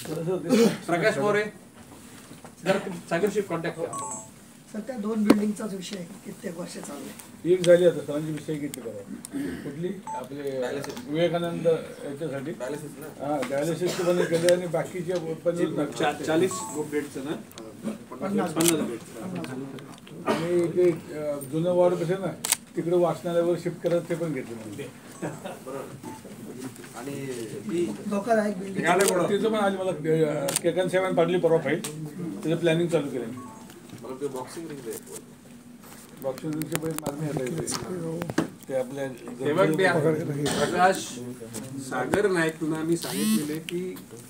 प्रकाश More सागरशी contact करा. Sir त्या 2 बिल्डिंगचाच विषय कित्येक वर्ष चालले. एक झाली आता सरांची विषय किती करा कुठली आपले विवेकानंद याच्यासाठी डायलिसिस बंद केले आणि बाकीचे उत्पन्न 40 बेडचं ना 50 आणि ते जुनं वॉर्ड कसे ना तिकडे वाचनालयावर शिफ्ट करत ते पण घेतले म्हणजे आणि धोकादायक बिल्डिंग तिथं पण आली मला केकन सेवन पाडली परवा फाईल त्याचं प्लॅनिंग चालू केलं. बॉक्सिंग बॉक्सिंगची पण मागणी ते आपल्या प्रकाश सागर नाईकला मी सांगितलेले की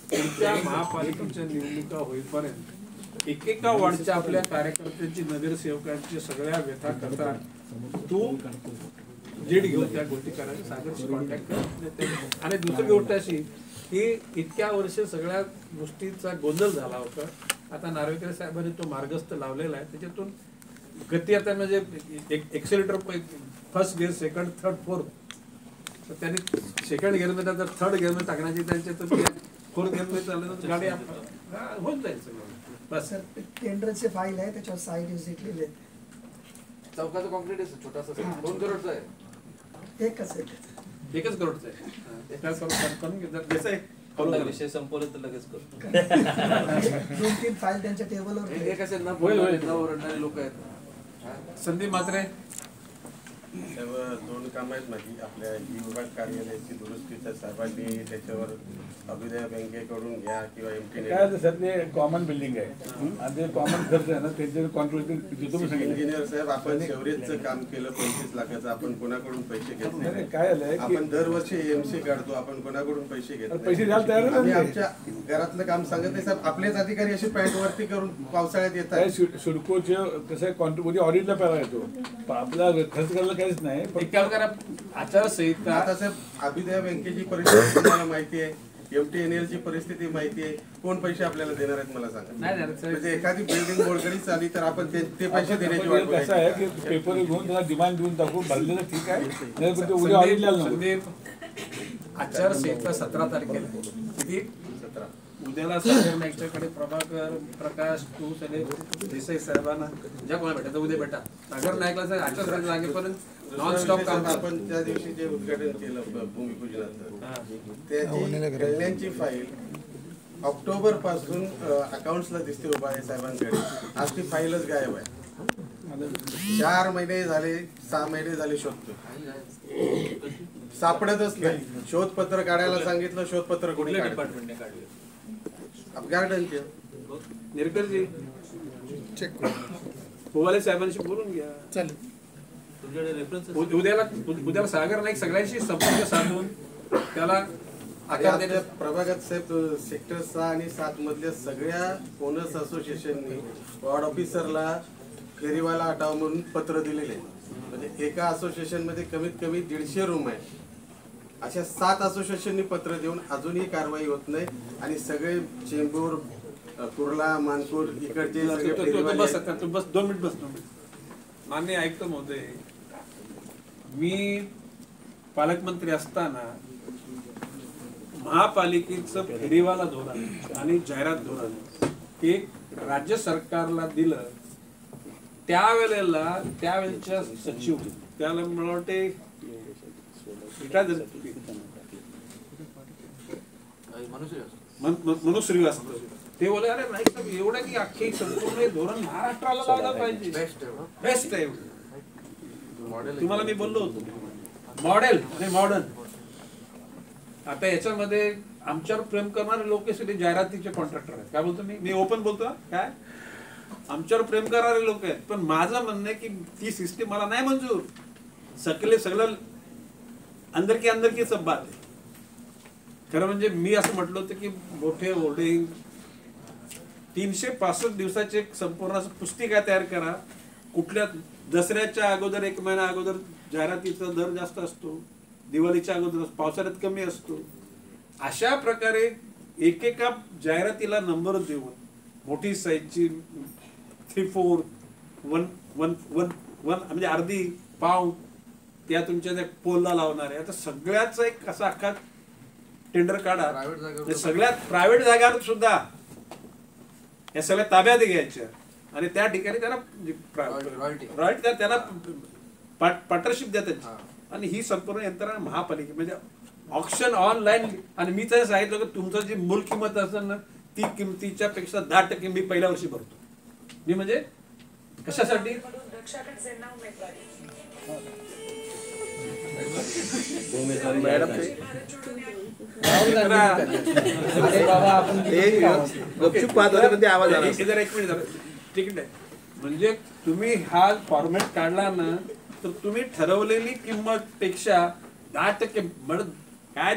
पुढच्या महापालिकेच्या निवडणुका होईपर्यंत एकेका वॉर्डच्या आपल्या कार्यकर्त्यांची नगरसेवकांची सगळ्या व्यथा करता तू लीड घेऊन त्या गोष्टी करायला सागरशी कॉन्टॅक्ट कर. आणि दुसरी गोष्ट अशी की इतक्या वर्ष सगळ्या गोष्टींचा गोंधळ झाला होता. आता नार्वेकर साहेबांनी तो मार्गस्थ लावलेला आहे. त्याच्यातून गती आता म्हणजे accelerator first gear second third fourth तर त्यांनी सेकंड गिअरमध्ये तर थर्ड गिअरमध्ये टाकण्याची त्यांच्या तर फोर्थ गिअरमध्ये चाललं गाडी होऊन जाईल सगळं. बस सर टेंडरचे फाईल आहे त्याच्यावर साईड विजिट लिहिले. चौकाचा कॉन्क्रीट आहे छोटासा 2 करोडचा आहे. एकच आहे 1 करोडचा आहे. विषय संपवला तर लगेच करतो. 2-3 फाईल त्यांच्या टेबलवर एक असे न ओरडणारे लोक आहेत. संदीप म्हात्रे सर्व 2 कामं आहेत माझी. आपल्या विभाग कार्यालयाची दुरुस्तीच्या साहेबांनी त्याच्यावर अभिदय बँकेकडून घ्या किंवा एमटी काय सर ते कॉमन बिल्डिंग आहे आणि ते कॉमन खर्च आहे ना त्याचे कॉन्ट्रीब्युशन इंजिनियर साहेब आपण शेवरेजचं काम केलं 25 लाखाचं. आपण कोणाकडून पैसे घेतले काय झालंय आपण दरवर्षी एमसी काढतो. आपण कोणाकडून पैसे घेतले पैसे द्यायला तयार आम्ही आमच्या घरातलं काम सांगत नाही साहेब. आपलेच अधिकारी असे पॅन्ट वरती करून पावसाळ्यात येतात. सिडकोचे कसं कॉन्ट्रीब्युशन ऑडिटला पेरा येतो आपला खर्च करायला काहीच नाही. आचारसंहिता आता साहेब अभिदय बँकेची परिस्थिती तुम्हाला माहिती आहे. MTNL ची परिस्थिती माहिती आहे. कोण पैसे आपल्याला देणार आहेत मला सांगा. म्हणजे एखादी बिल्डिंग मोडकळीच आली तर आपण ते पैसे देण्याची वाट बघायची. कसं आहे की पेपर घेऊन त्याला डिमांड देऊन टाकू भरलेलं ठीक आहे नाही पण ते उद्या ऑडिटला आचारसंहिता 17 तारखेला किती 17 उद्याला सागर नाईकच्याकडे प्रभाकर प्रकाश तू त्याने देसाई साहेबांना ज्या कोणा भेटायचं उद्या भेटा. सागर नाईकला आचारसंहिता लागेपर्यंत नॉन स्टॉप काम. आपण त्या दिवशी जे उद्घाटन केलं भूमिपूजनाचं त्याची कल्याणची फाईल ऑक्टोबर पासून अकाउंट्सला दिसते उभा आहे साहेबांकडे. आज ती फाईलच गायब आहे. 4 महिने झाले 6 महिने झाले शोधतो सापडतच नाही. शोधपत्र काढायला सांगितलं शोधपत्र कुठल्या डिपार्टमेंटने काढले गार्डनचे निरकरजी चेक पोवाले साहेबांशी बोलून घ्या. चालेल. उद्याला सागर नाईक सगळ्यांशी संपर्क साधून त्याला आकार देण्यात प्रभागात साहेब सेक्टर 6 आणि 7 मधल्या सगळ्या ओनर्स असोसिएशननी वॉर्ड ऑफिसरला फेरीवाला हटाव म्हणून पत्र दिलेले. म्हणजे एका असोसिएशन मध्ये कमीत कमी 150 रूम आहे. अशा 7 असोसिएशननी पत्र देऊन अजूनही कारवाई होत नाही. आणि सगळे चेंबूर कुर्ला मानपूर इकडचे बस 2 मिनिट बस. मान्य ऐकतो महोदय. मी पालकमंत्री असताना महापालिकेचं फेरीवाला धोरण आणि जाहिरात धोरण हे राज्य सरकारला दिलं. त्यावेळेला त्यावेळेच्या सचिव त्याला मला वाटते मनोज श्रीवास्तव ते बोले अरे नाही साहेब एवढं की अख्खे संपूर्ण धोरण महाराष्ट्राला लावलं पाहिजे. बेस्ट आहे. तुम्हाला मी बोललो होतो मॉडेल आणि मॉडर्न. आता याच्यामध्ये आमच्यावर प्रेम करणारे लोक जाहिरातीचे कॉन्ट्रॅक्टर आहेत. काय बोलतो मी ओपन बोलतो काय आमच्यावर प्रेम करणारे लोक आहेत. पण माझं म्हणणं आहे की ती सिस्टीम मला नाही मंजूर. सगळं अंदर सब बात आहे. खरं म्हणजे मी असं म्हटलं होतं की मोठे होर्डिंग 365 दिवसाचे संपूर्ण पुस्तिका तयार करा. कुठल्या दसऱ्याच्या अगोदर 1 महिना अगोदर जाहिरातीचा दर जास्त असतो. दिवाळीच्या अगोदर पावसाळ्यात कमी असतो. अशा प्रकारे एकेका जाहिरातीला नंबर देऊन मोठी साईजची 3-4 1 म्हणजे अर्धी पाव त्या तुमच्या त्या पोलला लावणार आहे. आता सगळ्याचा एक कसा अख्खा टेंडर काढा. Private जागेवर म्हणजे सगळ्यात प्रायव्हेट जागावर सुद्धा या सगळ्या ताब्यात घ्यायच्या आणि त्या ठिकाणी त्यांना Royalty. रॉयल्टी त्यांना पार्टनरशिप द्या त्याची. हा. आणि ही संपूर्ण यंत्रणा महापालिका म्हणजे ऑप्शन ऑनलाईन. आणि मी तर सांगितलं की तुमचं जी मूळ किंमत असेल ना ती किमतीच्या पेक्षा 10% मी पहिल्या वर्षी भरतो. मी म्हणजे कशासाठी मॅडम गपचूप पाहत होते पण ते आवाज आला. एक मिनिट झालं तिकीट आहे. म्हणजे तुम्ही हा फॉर्मॅट काढला ना तर तुम्ही ठरवलेली किंमत पेक्षा 10% म्हणून काय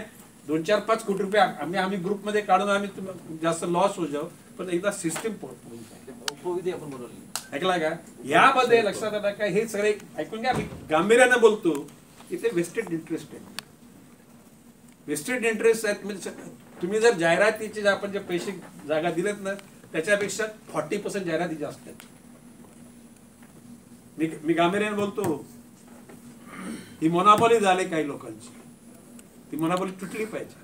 2-4-5 कोटी रुपये आम्ही ग्रुपमध्ये काढून आम्ही जास्त लॉस हो जाऊ. पण एकदा सिस्टीम उपविधी आपण बनवली. ऐकला का यामध्ये लक्षात आलं का हे सगळे ऐकून घ्या. मी गांभीर्यानं बोलतो इथे वेस्टेड इंटरेस्ट आहे. वेस्टेड इंटरेस्ट आहेत म्हणजे तुम्ही जर जाहिरातीचे आपण जे पैसे जागा दिलेत ना त्याच्यापेक्षा 40% जाहिराती जास्त आहेत. मी गांभीर्यानं बोलतो. ही मोनोपॉली झाली काही लोकांची. ती मोनोपॉली तुटली पाहिजे.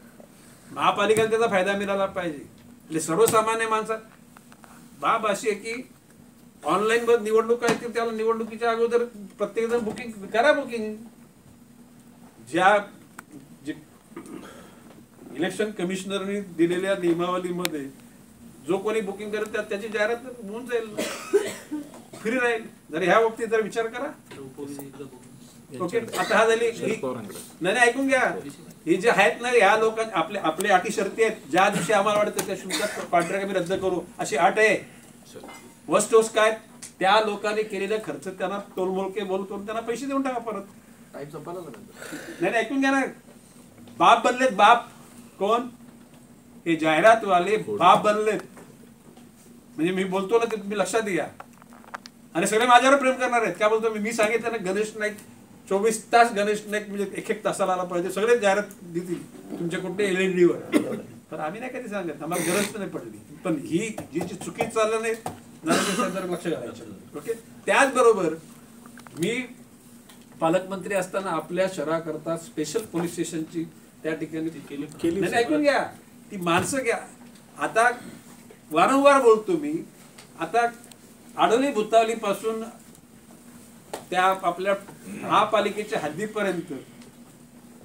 महापालिकेला त्याचा फायदा मिळाला पाहिजे. म्हणजे सर्वसामान्य माणसात बाब अशी आहे की ऑनलाईन वर निवडणूक आहे त्याला निवडणुकीच्या अगोदर प्रत्येक जण बुकिंग करा. बुकिंग ज्या इलेक्शन कमिशनरनी दिलेल्या नियमावलीमध्ये जो कोणी बुकिंग करेल त्याची जाहिरात होऊन जाईल फ्री राहील. जर ह्या बाबतीत जर विचार करा. ओके आता हा झाली नाही ऐकून घ्या. हे जे आहेत ना ह्या लोकांना आपले अटी शर्ती आहेत. ज्या दिवशी आम्हाला वाटतं त्या शुल्कात कॉन्ट्रॅक्ट आम्ही रद्द करू अशी अट आहे. वस्ट वस्ट काय त्या लोकांनी केलेला खर्च त्यांना तोलमोलके बोलतो त्यांना पैसे देऊन टाका परत. टाईप संपला ना. नाही ऐकून घ्या ना. बाप बनलेत बाप. कोण हे जाहिरातवाले बाप बनलेत. म्हणजे मी बोलतो ना ते तुम्ही लक्षात घ्या. आणि सगळे माझ्यावर प्रेम करणार आहेत. काय बोलतो मी सांगितलं ना गणेश नाईक 24 तास गणेश नाईक म्हणजे 1-1 तासाला आला पाहिजे. सगळे जाहिरात देतील तुमच्या कुठे LED वर. पण आम्ही नाही कधी सांगत आम्हाला गरज नाही पडली. पण ही जी चुकी चाललं नाही लक्ष घालायचं. ओके त्याचबरोबर मी पालकमंत्री असताना आपल्या शहराकरता स्पेशल पोलीस स्टेशनची त्या ठिकाणी केली. ऐकून घ्या ती माणसं घ्या. आता वारंवार बोलतो मी. आता आडोली भुतावली पासून त्या आपल्या महापालिकेच्या हद्दीपर्यंत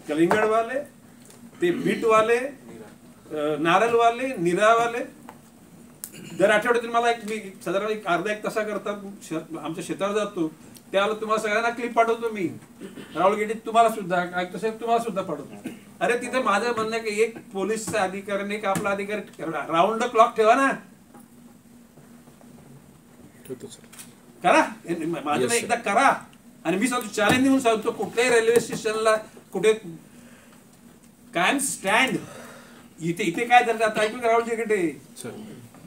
कलिंगडवाले ते बीटवाले नारळवाले निरावाले दर आठवड्यातून मला मी साधारण अर्धा 1 तासा करता आमच्या शेतावर जातो. त्यावेळेला तुम्हाला सगळ्यांना क्लिप पाठवतो मी. राहुल गेटी तुम्हाला सुद्धा तसं तुम्हाला सुद्धा पाठवतो. अरे तिथे माझं म्हणणं की एक पोलीसचा अधिकारी एक आपला अधिकारी राऊंड द क्लॉक ठेवा ना. करा माझं नाही एकदा करा. आणि मी सांगतो चॅलेंज देऊन सांगतो कुठल्याही रेल्वे स्टेशनला कुठे कायम स्टँड इथे काय झालं आता ऐकून राहुल गेटे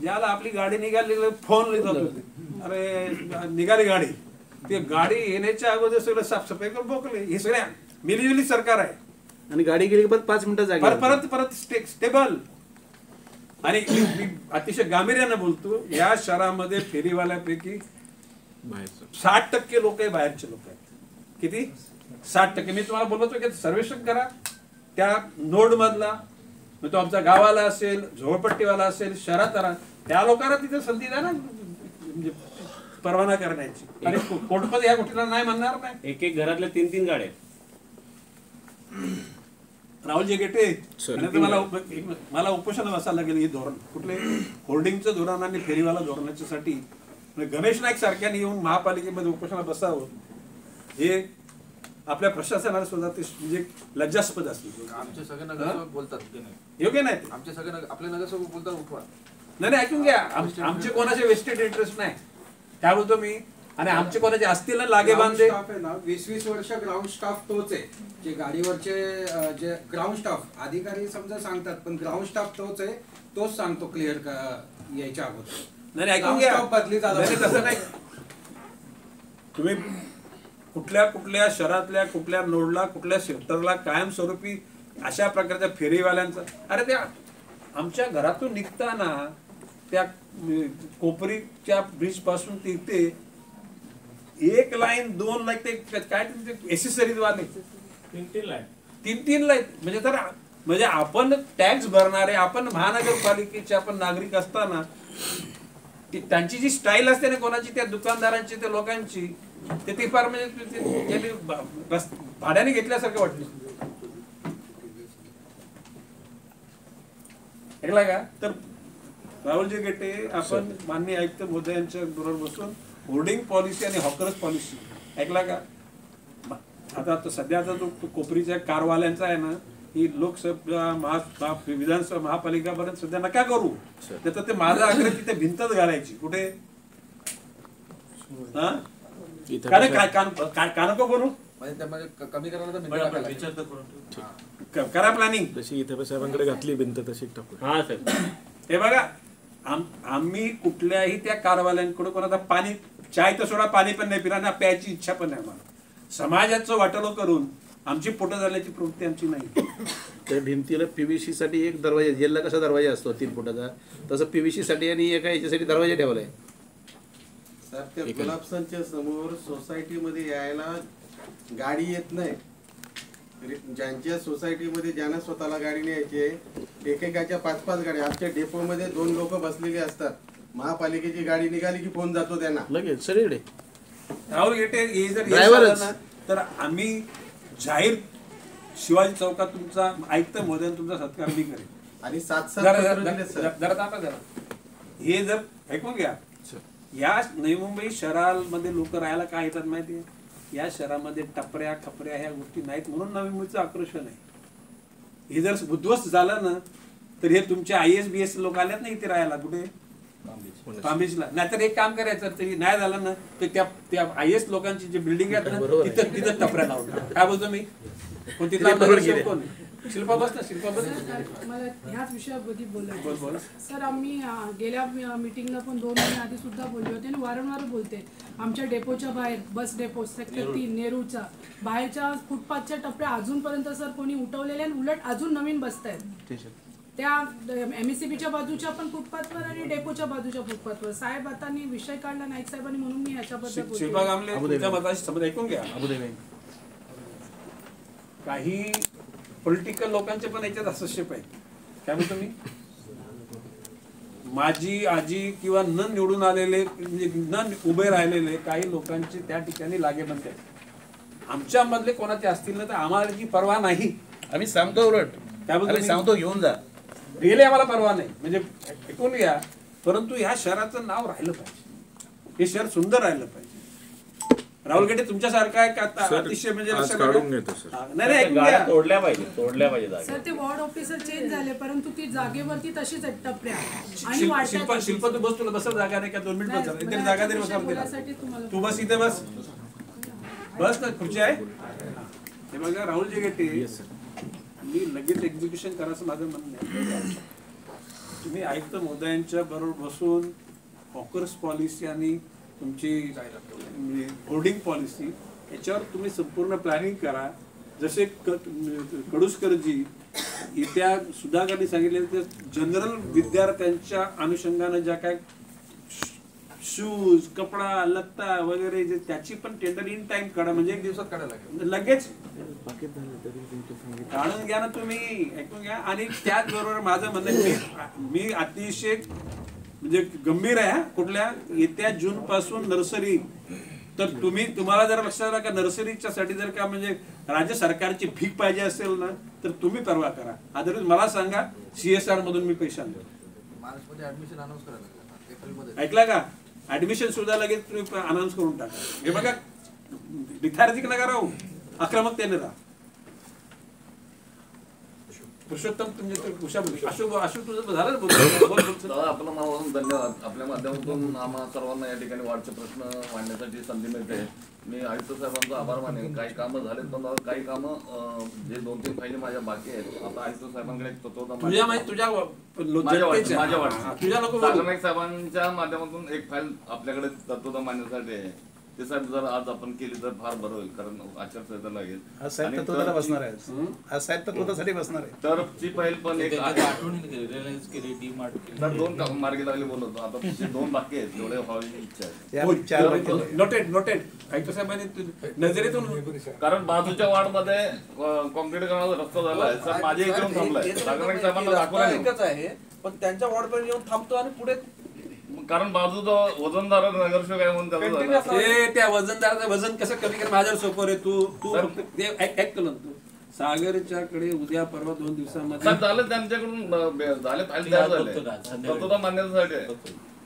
ज्याला आपली गाडी निघाली फोन लिहित होते. अरे निघाली गाडी ते गाडी येण्याच्या अगोदर सगळं साफसफाई करून बोकले. हे सगळ्या मिलीजुली सरकार आहे. आणि गाडी गेली परत 5 मिनिटं जागी परत स्टेबल. आणि मी अतिशय गांभीर्यानं बोलतो या शहरामध्ये फेरीवाल्यापैकी 60% लोक बाहेरचे लोक आहेत. किती 60%. मी तुम्हाला बोलतो की सर्वेक्षण करा त्या नोड मधला तो आमच्या गावाला असेल झोपडपट्टीवाला असेल शहरात राहा त्या लोकांना तिथे संधी द्या ना म्हणजे परवाना करण्याची. आणि कोर्टमध्ये या गोष्टीला नाही म्हणणार नाही. एक घरातल्या 3-3 गाड्या. राहुलजी गेटे मला उपोषण बसायला लागेल. हे धोरण कुठले होर्डिंगचं धोरण आणि फेरीवाला धोरणाच्यासाठी गणेश नाईक सारख्याने येऊन महापालिकेमध्ये उपोषणाला बसावं हे आपल्या प्रशासनाला सुद्धा ते म्हणजे लज्जास्पद असते. आमचे सगळे नगरसेवक बोलतात योग्य नाही. आमचे सगळे आपले नगरसेवक बोलतात उठवा. नाही ऐकून घ्या. आमचे कोणाचे वेस्टेड इंटरेस्ट नाही. काय बोलतो मी. आणि आमचे कोणाचे असतील ना लागे बांधे 20-20 वर्ष ग्राउंड स्टाफ तोच आहे. जे गाडीवरचे जे ग्राउंड स्टाफ अधिकारी समजा सांगतात पण ग्राउंड स्टाफ तोच आहे. तोच सांगतो क्लिअर यायच्या अगोदर. नाही ऐकून घ्या. बदली तसं नाही. तुम्ही कुठल्या शहरातल्या कुठल्या नोडला कुठल्या सेक्टरला कायमस्वरूपी अशा प्रकारच्या फेरीवाल्यांचा. अरे त्या आमच्या घरातून निघताना त्या कोपरीच्या ब्रिज पासून तिथे 1 लाईन 2 लाईन ते काय एसेसरीज वाले 3-3 लाईन 3-3 लाईन म्हणजे तर म्हणजे आपण टॅक्स भरणारे, आपण महानगरपालिकेचे आपण नागरिक असताना त्यांची जी स्टाईल असते ना कोणाची, त्या दुकानदारांची, त्या लोकांची, ते फार म्हणजे भाड्याने घेतल्यासारखं वाटलं. ऐकला का? तर राहुलजी गेटे, आपण माननीय आयुक्त महोदयांच्या बरोबर बसून होर्डिंग पॉलिसी आणि हॉकर्स पॉलिसी, ऐकला का? आता सध्या आता जो कोपरीच्या कारवाल्यांचा आहे ना, ही लोकसभा विधानसभा महापालिकापर्यंत सध्या नका करू. त्याचा ते माझा आग्रह तिथे भिंतच घालायची. कुठे कानको बनू कमी करायला करा प्लॅनिंग. तशी इथे साहेबांकडे घातली भिंत तशी टाकू. हा सर, हे बघा, आम्ही कुठल्याही त्या कारवाल्यांकडे कोणाचा पाणी, चाय तर सोडा, पाणी पण नाही पिरा, प्यायची इच्छा पण नाही आम्हाला. समाजाचं वाटलो करून आमची पोटं झाल्याची प्रवृत्ती आमची नाही. त्या भिंतीला पीव्हीसी साठी एक दरवाजा, जेलला कसा दरवाजा असतो 3 फुटाचा, तसं पीव्हीसी साठी आणि एका याच्यासाठी दरवाजा ठेवलाय. सर, त्या गुलाबसांच्या समोर सोसायटीमध्ये यायला गाडी येत नाही. ज्यांच्या सोसायटीमध्ये ज्यांना स्वतःला गाडी न्यायची, एकेकाच्या 5-5 गाड्या. आमच्या डेपोमध्ये 2 लोक बसलेले असतात. महापालिकेची गाडी निघाली की फोन जातो त्यांना लगेच सगळीकडे. राहुल गेटे हे जर ड्रायव्हरच. ना, तर आम्ही जाहीर शिवाजी चौकात तुमचा आयुक्त महोदय तुमचा सत्कार मी करेन. आणि 7-7 जरा हे जर ऐकून घ्या, या नवी मुंबई शहरामध्ये लोक राहायला काय येतात माहितीये? या शहरामध्ये टपऱ्या खपऱ्या ह्या गोष्टी नाहीत, म्हणून नवी मुंबईचं आकर्षण आहे. हे जर उद्ध्वस्त झालं ना, तर हे तुमचे IAS-BS लोक आल्यात ना इथे राहायला. कुठे? पामबीचला. नाहीतर एक काम करायचं, तरी नाही झालं ना, तर त्या IAS लोकांची जे बिल्डिंग आहेत ना, तिथं टपऱ्या लावतात. काय बोलतो मी? कोण तिथला कोण? शिल्पा बस ना, शिल्पा बस. मला ह्याच विषयाबद्दल बोलायचं. बोल. सर, आम्ही गेल्या मीटिंगला पण 2 महिने आधी सुद्धा बोलले होते आणि वारंवार बोलते. आमच्या डेपोच्या बाहेर, बस डेपो सेक्टर 3 नेरूळचा बाहेरच्या फुटपाथच्या टपऱ्या अजूनपर्यंत सर कोणी उठवलेले, आणि उलट अजून नवीन बसतायत. त्या MSCBच्या बाजूच्या पण फुटपाथवर आणि डेपोच्या बाजूच्या फुटपाथवर. साहेब, आता विषय काढला नाईक साहेबांनी, म्हणून मी ह्याच्याबद्दल शिल्पा गामले, तुमच्या मताशी समज ऐकून घ्या. काही पॉलिटिकल लोकांचे पण याच्यात हस्तक्षेप आहे. काय म्हणतो मी? माझी आजी किंवा न निवडून आलेले, म्हणजे न उभे राहिलेले काही लोकांचे त्या ठिकाणी लागेबंद आहेत. आमच्या मधले कोणाचे असतील ना, तर आम्हाला जी परवा नाही. आम्ही सांगतो, उलट काय बोलतो? सांगतो घेऊन जा. गेले आम्हाला परवा नाही, म्हणजे ऐकून घ्या. परंतु ह्या शहराचं नाव राहिलं पाहिजे, हे शहर सुंदर राहिलं पाहिजे. राहुल गेटे तुमच्यासारखा आहे का अतिशय म्हणजे तोडल्या पाहिजे सर, ते वॉर्ड ऑफिसर चेंज झाले, परंतु ती जागेवरती तशीच आहेत टपऱ्या. आणि शिल्पा तू बस, तुला बस जागा नाही का? 2 मिनिट बस, इथे जागा तरी बसा. तू बस, इथे बस, बस ना, खुर्ची आहे. हे बघा राहुलजी गेटे, मी लगेच एक्झिक्युशन करायचं माझं म्हणणं आहे. तुम्ही आयुक्त महोदयांच्या बरोबर बसून हॉकर्स पॉलिसी आणि तुमची होर्डिंग पॉलिसी याच्यावर तुम्ही संपूर्ण प्लॅनिंग करा. जसे कडुसकरजी त्या सुधाकरनी सांगितले, त्या जनरल विद्यार्थ्यांच्या अनुषंगाने ज्या काय शूज, कपडा, लत्ता वगैरे जे त्याची पण टेंडर इन टाइम काढा. म्हणजे 1 दिवसात काढायला लागेल, लगेच काढून घ्या ना तुम्ही. ऐकून घ्या. आणि त्याचबरोबर माझं म्हणणं, मी अतिशय म्हणजे गंभीर आहे. कुठल्या? येत्या जून पासून नर्सरी, तर तुम्हाला जर लक्षात आलं का नर्सरीच्या साठी जर का म्हणजे राज्य सरकारची भीक पाहिजे असेल ना, तर तुम्ही परवा करा. अदरवाईज मला सांगा, CSR मधून मी पैसे आणले. ऐकला का? ऍडमिशन सुद्धा लगेच तुम्ही अनाऊन्स करून टाका. हे बघा, विद्यार्थी नका राहू, आक्रमकतेने राहा. पुरुषोत्तम तुमच्या अशोक तुझं झालं. आपलं नावावरून धन्यवाद. आपल्या माध्यमातून आम्हा सर्वांना या ठिकाणी वाढचे प्रश्न मांडण्यासाठी संधी मिळते. मी आयुक्त साहेबांचा आभार मानेन. काही कामं झालेत, पण काही कामं जे 2-3 फायली माझ्या बाकी आहेत. आता आयुक्त साहेबांकडे नाईक साहेबांच्या माध्यमातून एक फाईल आपल्याकडे तत्वता मांडण्यासाठी आहे. ते साहेब जर आज आपण केली तर फार बरं होईल, कारण आचारसंहिता लागेल. आज साहेब आणि तत्वाला तर- बसणार आहे. आज साहेब तत्वासाठी बसणार आहे. तर ची पहिल पण एक रिलायन्स केली, डी-मार्ट केली. तर 2 मार्गी लागले बोलतो, आता 2 बाकी आहेत, तेवढे व्हायची इच्छा आहे. या 4 बाकी आहेत. नोटेड आयुक्त साहेबांनी नजरेतून, कारण बाजूच्या वार्डमध्ये कॉन्क्रीट करण्याचा रस्ता झाला आहे. सर माझे इथे येऊन थांबलाय, सागर नाईक साहेबांना दाखवला नाही. एकच आहे, पण त्यांच्या वॉर्डपर्यंत येऊन थांबतो आणि पुढे कारण बाजूचा वजनदार नगरसेवक आहे म्हणून त्याचं झालं. ए, त्या वजनदाराचं वजन कसं कमी कर, माझ्यावर सोपं रे. तू सर- फक्त ते ऐक केलं तू सागरच्याकडे उद्या परवा 2 दिवसामध्ये साहेब झालं त्यांच्याकडून झाले फाईल तयार झाले, तत्वता मान्यतेसाठी आहे.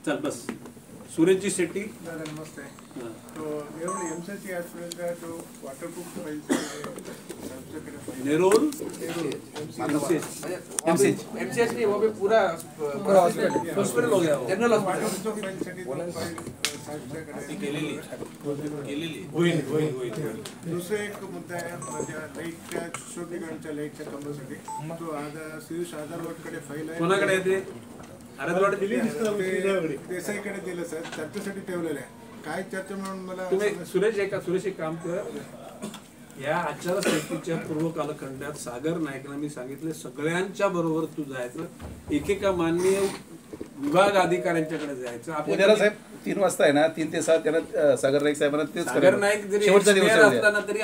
चल बस. सुरेशची सेट्टी दादा नमस्ते. तो एवढं एमसीसी आजपर्यंत तो वॉटरप्रूफ नेरूल एमसीएच नहीं, वो भी पूरा हॉस्पिटल हो गया वो. General hospital. दुसरं एक मुद्दा आहे माझ्या लाईटच्या शोधीकरणच्या लाईटच्या कामासाठी. तो आता श्री शारदाकडे फाईल आहे. कोणाकडे येते आरदवाड दिली ते देसाईकडे दिलं सर, चर्चेसाठी ठेवलेलं आहे. काय चर्चा म्हणून मला तुम्ही सुरेश एक काम कर. या आचारसंहितेच्या पूर्व कालखंडात सागर नाईकला मी सांगितले सगळ्यांच्या बरोबर तू जायचं, एकेका माननीय विभाग अधिकाऱ्यांच्याकडे जायचं. उद्याला साहेब 3 वाजता आहे ना, 3 ते 7 त्यांना सागर नाईक साहेबांना तेच सागर नाईक जरी शेवटचा दिवस आहे उद्या. असताना तरी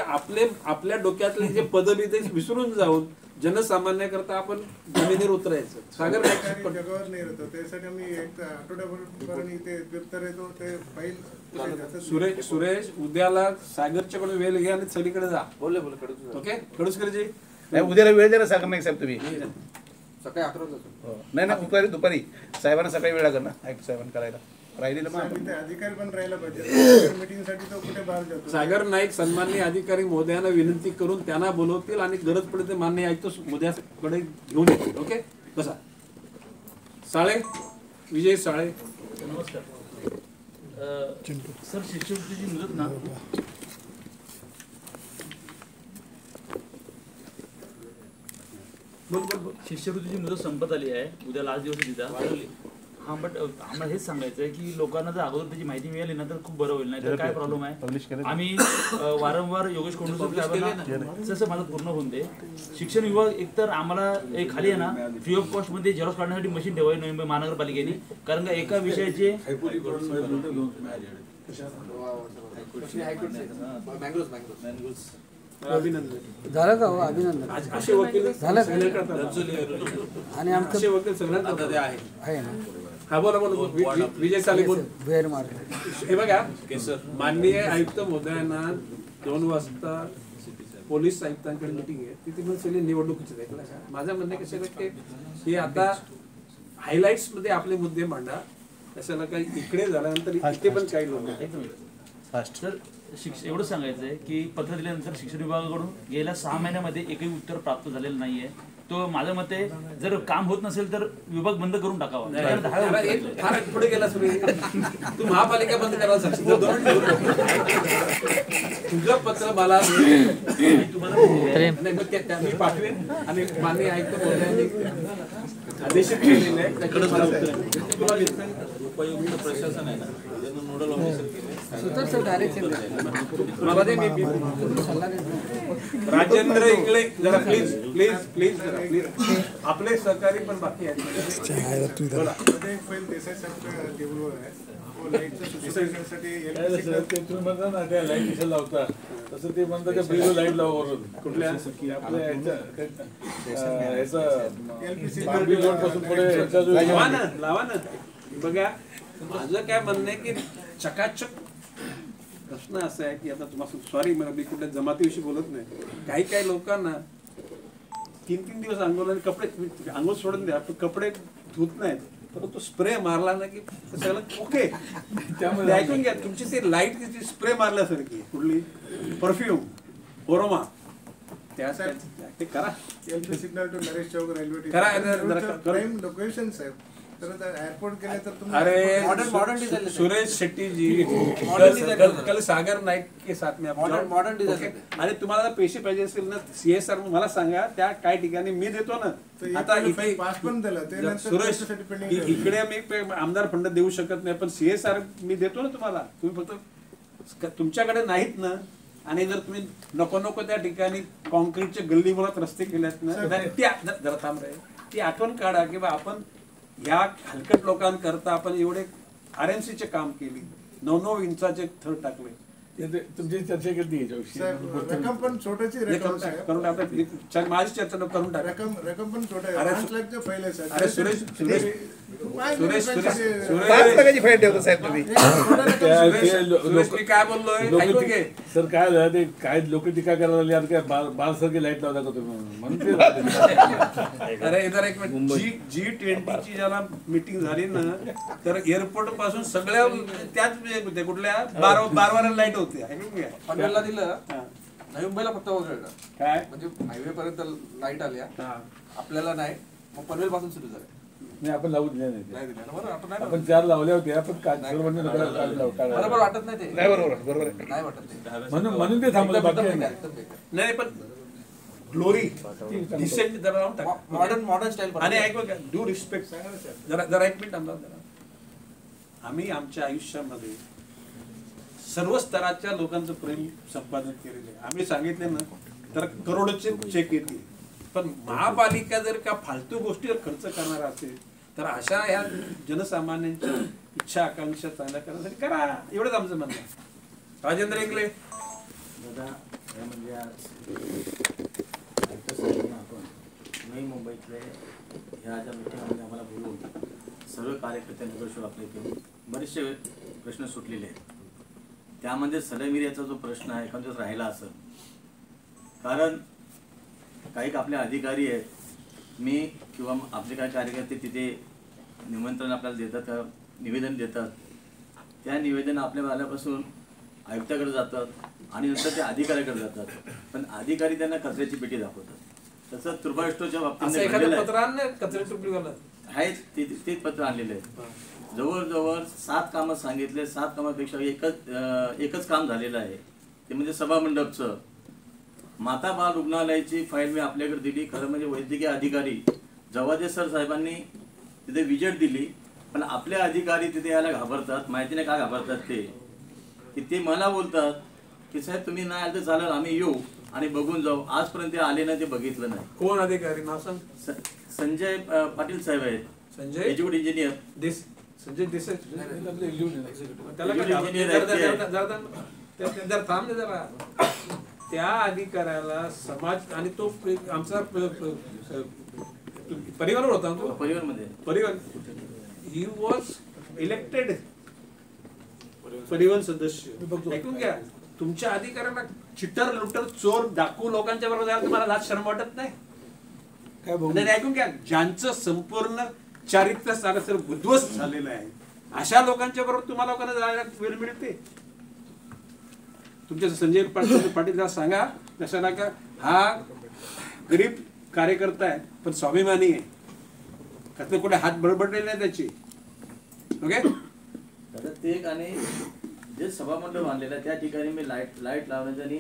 आपल्या डोक्यातले जे पदवी ते विसरून जाऊन जनसामान्य करता आपण जमिनीवर उतरायचं. सागर नाईक जगावर नाही होतं, त्यासाठी मी एक आठवड्यापर्यंत इथे फिरता येतो. ते फाईल सुरेश उद्याला सागरच्याकडे वेळ घ्या आणि सगळीकडे जा. बोले कडू ओके कडूसकरजी नाही, उद्याला वेळ द्या ना सागर नाईक साहेब तुम्ही. सकाळी 11 वाजता. नाही दुपारी साहेबांना सकाळी वेळ लागेल ना आयुक्त साहेबांना करायला राहिलेलं मग आपण. अधिकारी पण राहायला पाहिजे. मीटिंगसाठी तो कुठे बाहेर जातो. सागर नाईक सन्माननीय अधिकारी महोदयांना विनंती करून त्यांना बोलवतील आणि गरज पडते मान्य आयुक्त महोदयाकडे घेऊन येतील. ओके बसा. साळे विजय साळे. नमस्कार सर, शिष्यवृत्तीची मुदत ना शिष्यवृत्तीची मुदत संपत आली आहे. उद्या लास्ट दिवस आहे तिचा. हा, बट आम्हाला हेच सांगायचं आहे की लोकांना जर अगोदर त्याची माहिती मिळाली ना तर खूप बरं होईल. नाही तर काय प्रॉब्लेम आहे, आम्ही वारंवार योगेश कोंडू साहेबांना जसं माझं पूर्ण होऊन दे. शिक्षण विभाग एकतर आम्हाला एक खाली आहे ना फ्री ऑफ कॉस्ट मध्ये झेरॉक्स काढण्यासाठी मशीन ठेवावी नवी मुंबई महानगरपालिकेने. कारण का एका विषयाचे अभिनंदन झालं का हो? अभिनंदन. असे वकील झालं का? आणि आमचं असे वकील सगळ्यांना आहे ना हा बोला विजय साले बोल. वेळ मार्ग. हे बघा माननीय आयुक्त महोदयांना 2 वाजता पोलीस आयुक्तांकडे मिटिंग आहे. तिथे पण सगळे निवडणुकीचे ऐकलं का. माझं म्हणणं कसं आहे की हे आता हायलाइट्स मध्ये आपले मुद्दे मांडा. कशाला काही इकडे झाल्यानंतर इथे पण काही लोक सर एवढं सांगायचं आहे की पत्र दिल्यानंतर शिक्षण विभागाकडून गेल्या 6 महिन्यामध्ये एकही उत्तर प्राप्त झालेलं नाहीये. तो माझ्या मते जर काम होत नसेल तर विभाग बंद करून टाकावा. फार पुढे गेला तू महापालिका बंद करायला सांगशील. तुझं पत्र मला मी पाठवेन आणि माननीय आयुक्त महोदयांनी आदेशित केलेले आहे त्याकडे मला उत्तर उपयुक्त प्रशासन आहे ना, नोडल ऑफिसर मला दे. मी राजेंद्र इंगळे जरा प्लीज प्लीज प्लीज प्लीज. आपले सहकारी पण बाकी आहेत. एक फाईल देसाई साहेब टेबलवर आहे. लाईट दिसायला लावता तसं ते म्हणतात त्या बिल लाईट लावा वरून कुठल्या आपल्या पासून पुढे लावा ना. बघा माझं काय म्हणणं आहे की चकाचक प्रश्न असा आहे की आता तुम्हाला सॉरी मला मी कुठल्या जमातीविषयी बोलत नाही. काही लोकांना 3 दिवस आंघोळ कपडे आंघोळ सोडून द्या पण कपडे धुत नाहीत. तर तो स्प्रे मारला ना की सगळं ओके. त्यामुळे ऐकून घ्या तुमची ती लाईट तिची स्प्रे मारल्यासारखी कुठली परफ्यूम ओरोमा त्या ते करा. Signal to Naresh Chowk railway करा लोकेशन साहेब. तर एयरपोर्ट गेले तर अरे मॉडर्न सुरेश शेट्टी जी कल सागर नाईक के साथ में मॉडर्न डिझाइन. आणि तुम्हाला पैसे पाहिजे असेल ना CSR मला सांगा. त्या काही ठिकाणी मी देतो ना. आता इथे पास पण दिलं सुरेश इकडे मी आमदार फंड देऊ शकत नाही पण CSR मी देतो ना तुम्हाला. तुम्ही फक्त तुमच्याकडे नाहीत ना, आणि जर तुम्ही नको नको त्या ठिकाणी कॉन्क्रीटचे गल्ली मुळात रस्ते केल्यात ना, जरा थांब रे, ती आठवण काढा की बा आपण ह्या हलकट लोकांकरता आपण एवढे RMCचे काम केली, 9-9 इंचाचे थर टाकले. तुमची चर्चा केली याच्याविषयी. रक्कम पण छोट्याची रक्कम साहेब. करून टाका, माझी चर्चा करून टाका. रक्कम पण छोटा आहे. अरे 5 लाखचे फाईल आहे साहेब. अरे सुरेश 5 लाखाची फाईल ठेवता साहेब तुम्ही. सुरेश मी काय बोललोय ऐकून घे. सर काय झालं ते काय लोक टीका करायला लागली, आता काय बालसारखी लाईट लावता का तुम्ही म्हणून ते झालं. अरे इधर एक मिनिट, G20ची ज्याला मीटिंग झाली ना, तर एअरपोर्ट पासून सगळ्या त्याच होते, कुठल्या 12 लाईट होती. पनवेलला दिलं, नवी मुंबईला फक्त वगळलं. काय म्हणजे हायवे पर्यंत लाईट आल्या, आपल्याला नाही, मग पनवेल पासून सुरू झालं. नाही आपण लावू दिल्या नाही दिलं ना, बरोबर आपण नाही आपण 4 लावल्या होत्या, पण काय बरोबर वाटत नाही ते. नाही बरोबर नाही वाटत ते. म्हणून ते थांबलं. बाकी नाही पण ग्लोरी डिसेंट जरा लावून टाका. Modern style. आणि ऐक बघा, डू रिस्पेक्ट, जरा एक मिनिट थांबा जरा. आम्ही आमच्या आयुष्यामध्ये सर्व स्तराच्या लोकांचं प्रेम संपादन केलेलं आहे. आम्ही सांगितले ना तर करोडोचे चेक येतील, पण महापालिका जर का फालतू गोष्टीवर खर्च करणार असेल तर अशा ह्या जनसामान्यांच्या इच्छा आकांक्षा चांगल्या करण्यासाठी करा, एवढंच आमचं म्हणणं आहे. राजेंद्र इंगले. दादा म्हणजे आपण नवी मुंबईतले ह्या ज्या मीटिंगमध्ये आम्हाला बोलवून सर्व कार्यकर्ते नगरसेवक आपले घेऊन बरेचसे प्रश्न सुटलेले आहेत. त्यामध्ये सडमिऱ्याचा जो प्रश्न आहे एखाद्या दिवस राहिला असेल, कारण काही आपले अधिकारी आहेत, मी किंवा आपले काही कार्यकर्ते तिथे निमंत्रण आपल्याला देतात, निवेदन देतात. त्या निवेदन आपल्या आल्यापासून आयुक्ताकडे जातात आणि नंतर ते अधिकाऱ्याकडे जातात, पण अधिकारी त्यांना कचऱ्याची पेटी दाखवतात. तसं तुर्बास्टोच्या बाबतीत आहेत, तेच पत्र आणलेलं आहे. जवळजवळ 7 कामं सांगितले, 7 कामापेक्षा एकच काम झालेलं आहे, ते म्हणजे सभामंडपचं. माता बाल रुग्णालयाची फाईल मी आपल्याकडे दिली. खरं म्हणजे वैद्यकीय अधिकारी जवाजे सर साहेबांनी तिथे विजिट दिली, पण आपले अधिकारी तिथे यायला घाबरतात. माहिती नाही का घाबरतात ते मला बोलतात की साहेब तुम्ही नाही आले तर चालेल, आम्ही येऊ आणि बघून जाऊ. आजपर्यंत ते आले नाही, ते बघितलं नाही. कोण अधिकारी नाव सांग. संजय पाटील साहेब आहेत, संजय एक्झिक्युटिव्ह इंजिनियर. संजय देसाई थांब जरा. त्या अधिकाऱ्याला समाज आणि तो आमचा परिवार होता, तो परिवार ही वॉज इलेक्टेड परिवहन सदस्य. ऐकून घ्या, तुमच्या अधिकाऱ्यांना चिटर लुटर चोर डाकू लोकांच्या बरोबर जायला तुम्हाला लाज शरम वाटत नाही? ऐकून घ्या, ज्यांचं संपूर्ण चारित्र्य सारं उद्ध्वस्त झालेलं आहे, अशा लोकांच्या बरोबर तुम्हाला लोकांना जायला वेळ मिळते? तुमच्या संजय पाटील सांगा कशाला का हा गरीब कार्यकर्ता आहे पण स्वाभिमानी आहे, त्यातले कुठे हात बडबडलेले नाही त्याची. ओके, ते आणि जे सभामंडप बांधलेलं आहे त्या ठिकाणी मी लाईट लावण्याचं आणि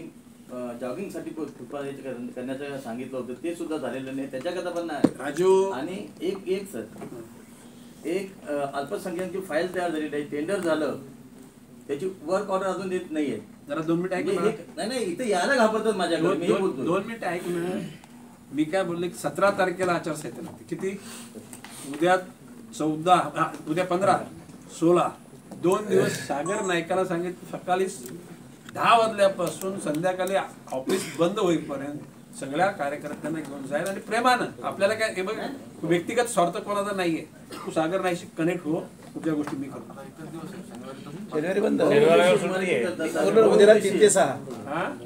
जॉगिंगसाठी करण्याचं सांगितलं होतं, ते सुद्धा झालेलं नाही. त्याच्याकरता पण नाही राजू. आणि एक सर, एक अल्पसंख्याकांची फाईल तयार झालेली आहे, टेंडर झालं, त्याची वर्क ऑर्डर अजून देत नाहीये. जरा 2 मिनिट ऐक. नाही इथे यायला घाबरतात माझ्याकडे. 2 मिनिट ऐक ना. मी काय बोलले, 17 तारखेला आचारसंहिता लागते. किती? उद्या 14, उद्या 15, 16, 2 दिवस. सागर नाईकाला सांगितलं सकाळी 10 वाजल्यापासून संध्याकाळी ऑफिस बंद होईपर्यंत सगळ्या कार्यकर्त्यांना घेऊन जाईल आणि प्रेमानं. आपल्याला काय हे बघ, व्यक्तिगत स्वार्थ कोणाचा नाहीये. तू सागर नाईशी कनेक्ट हो, कुठल्या गोष्टी मी करतो. शनिवारी बंद, उद्याला 3 ते 6,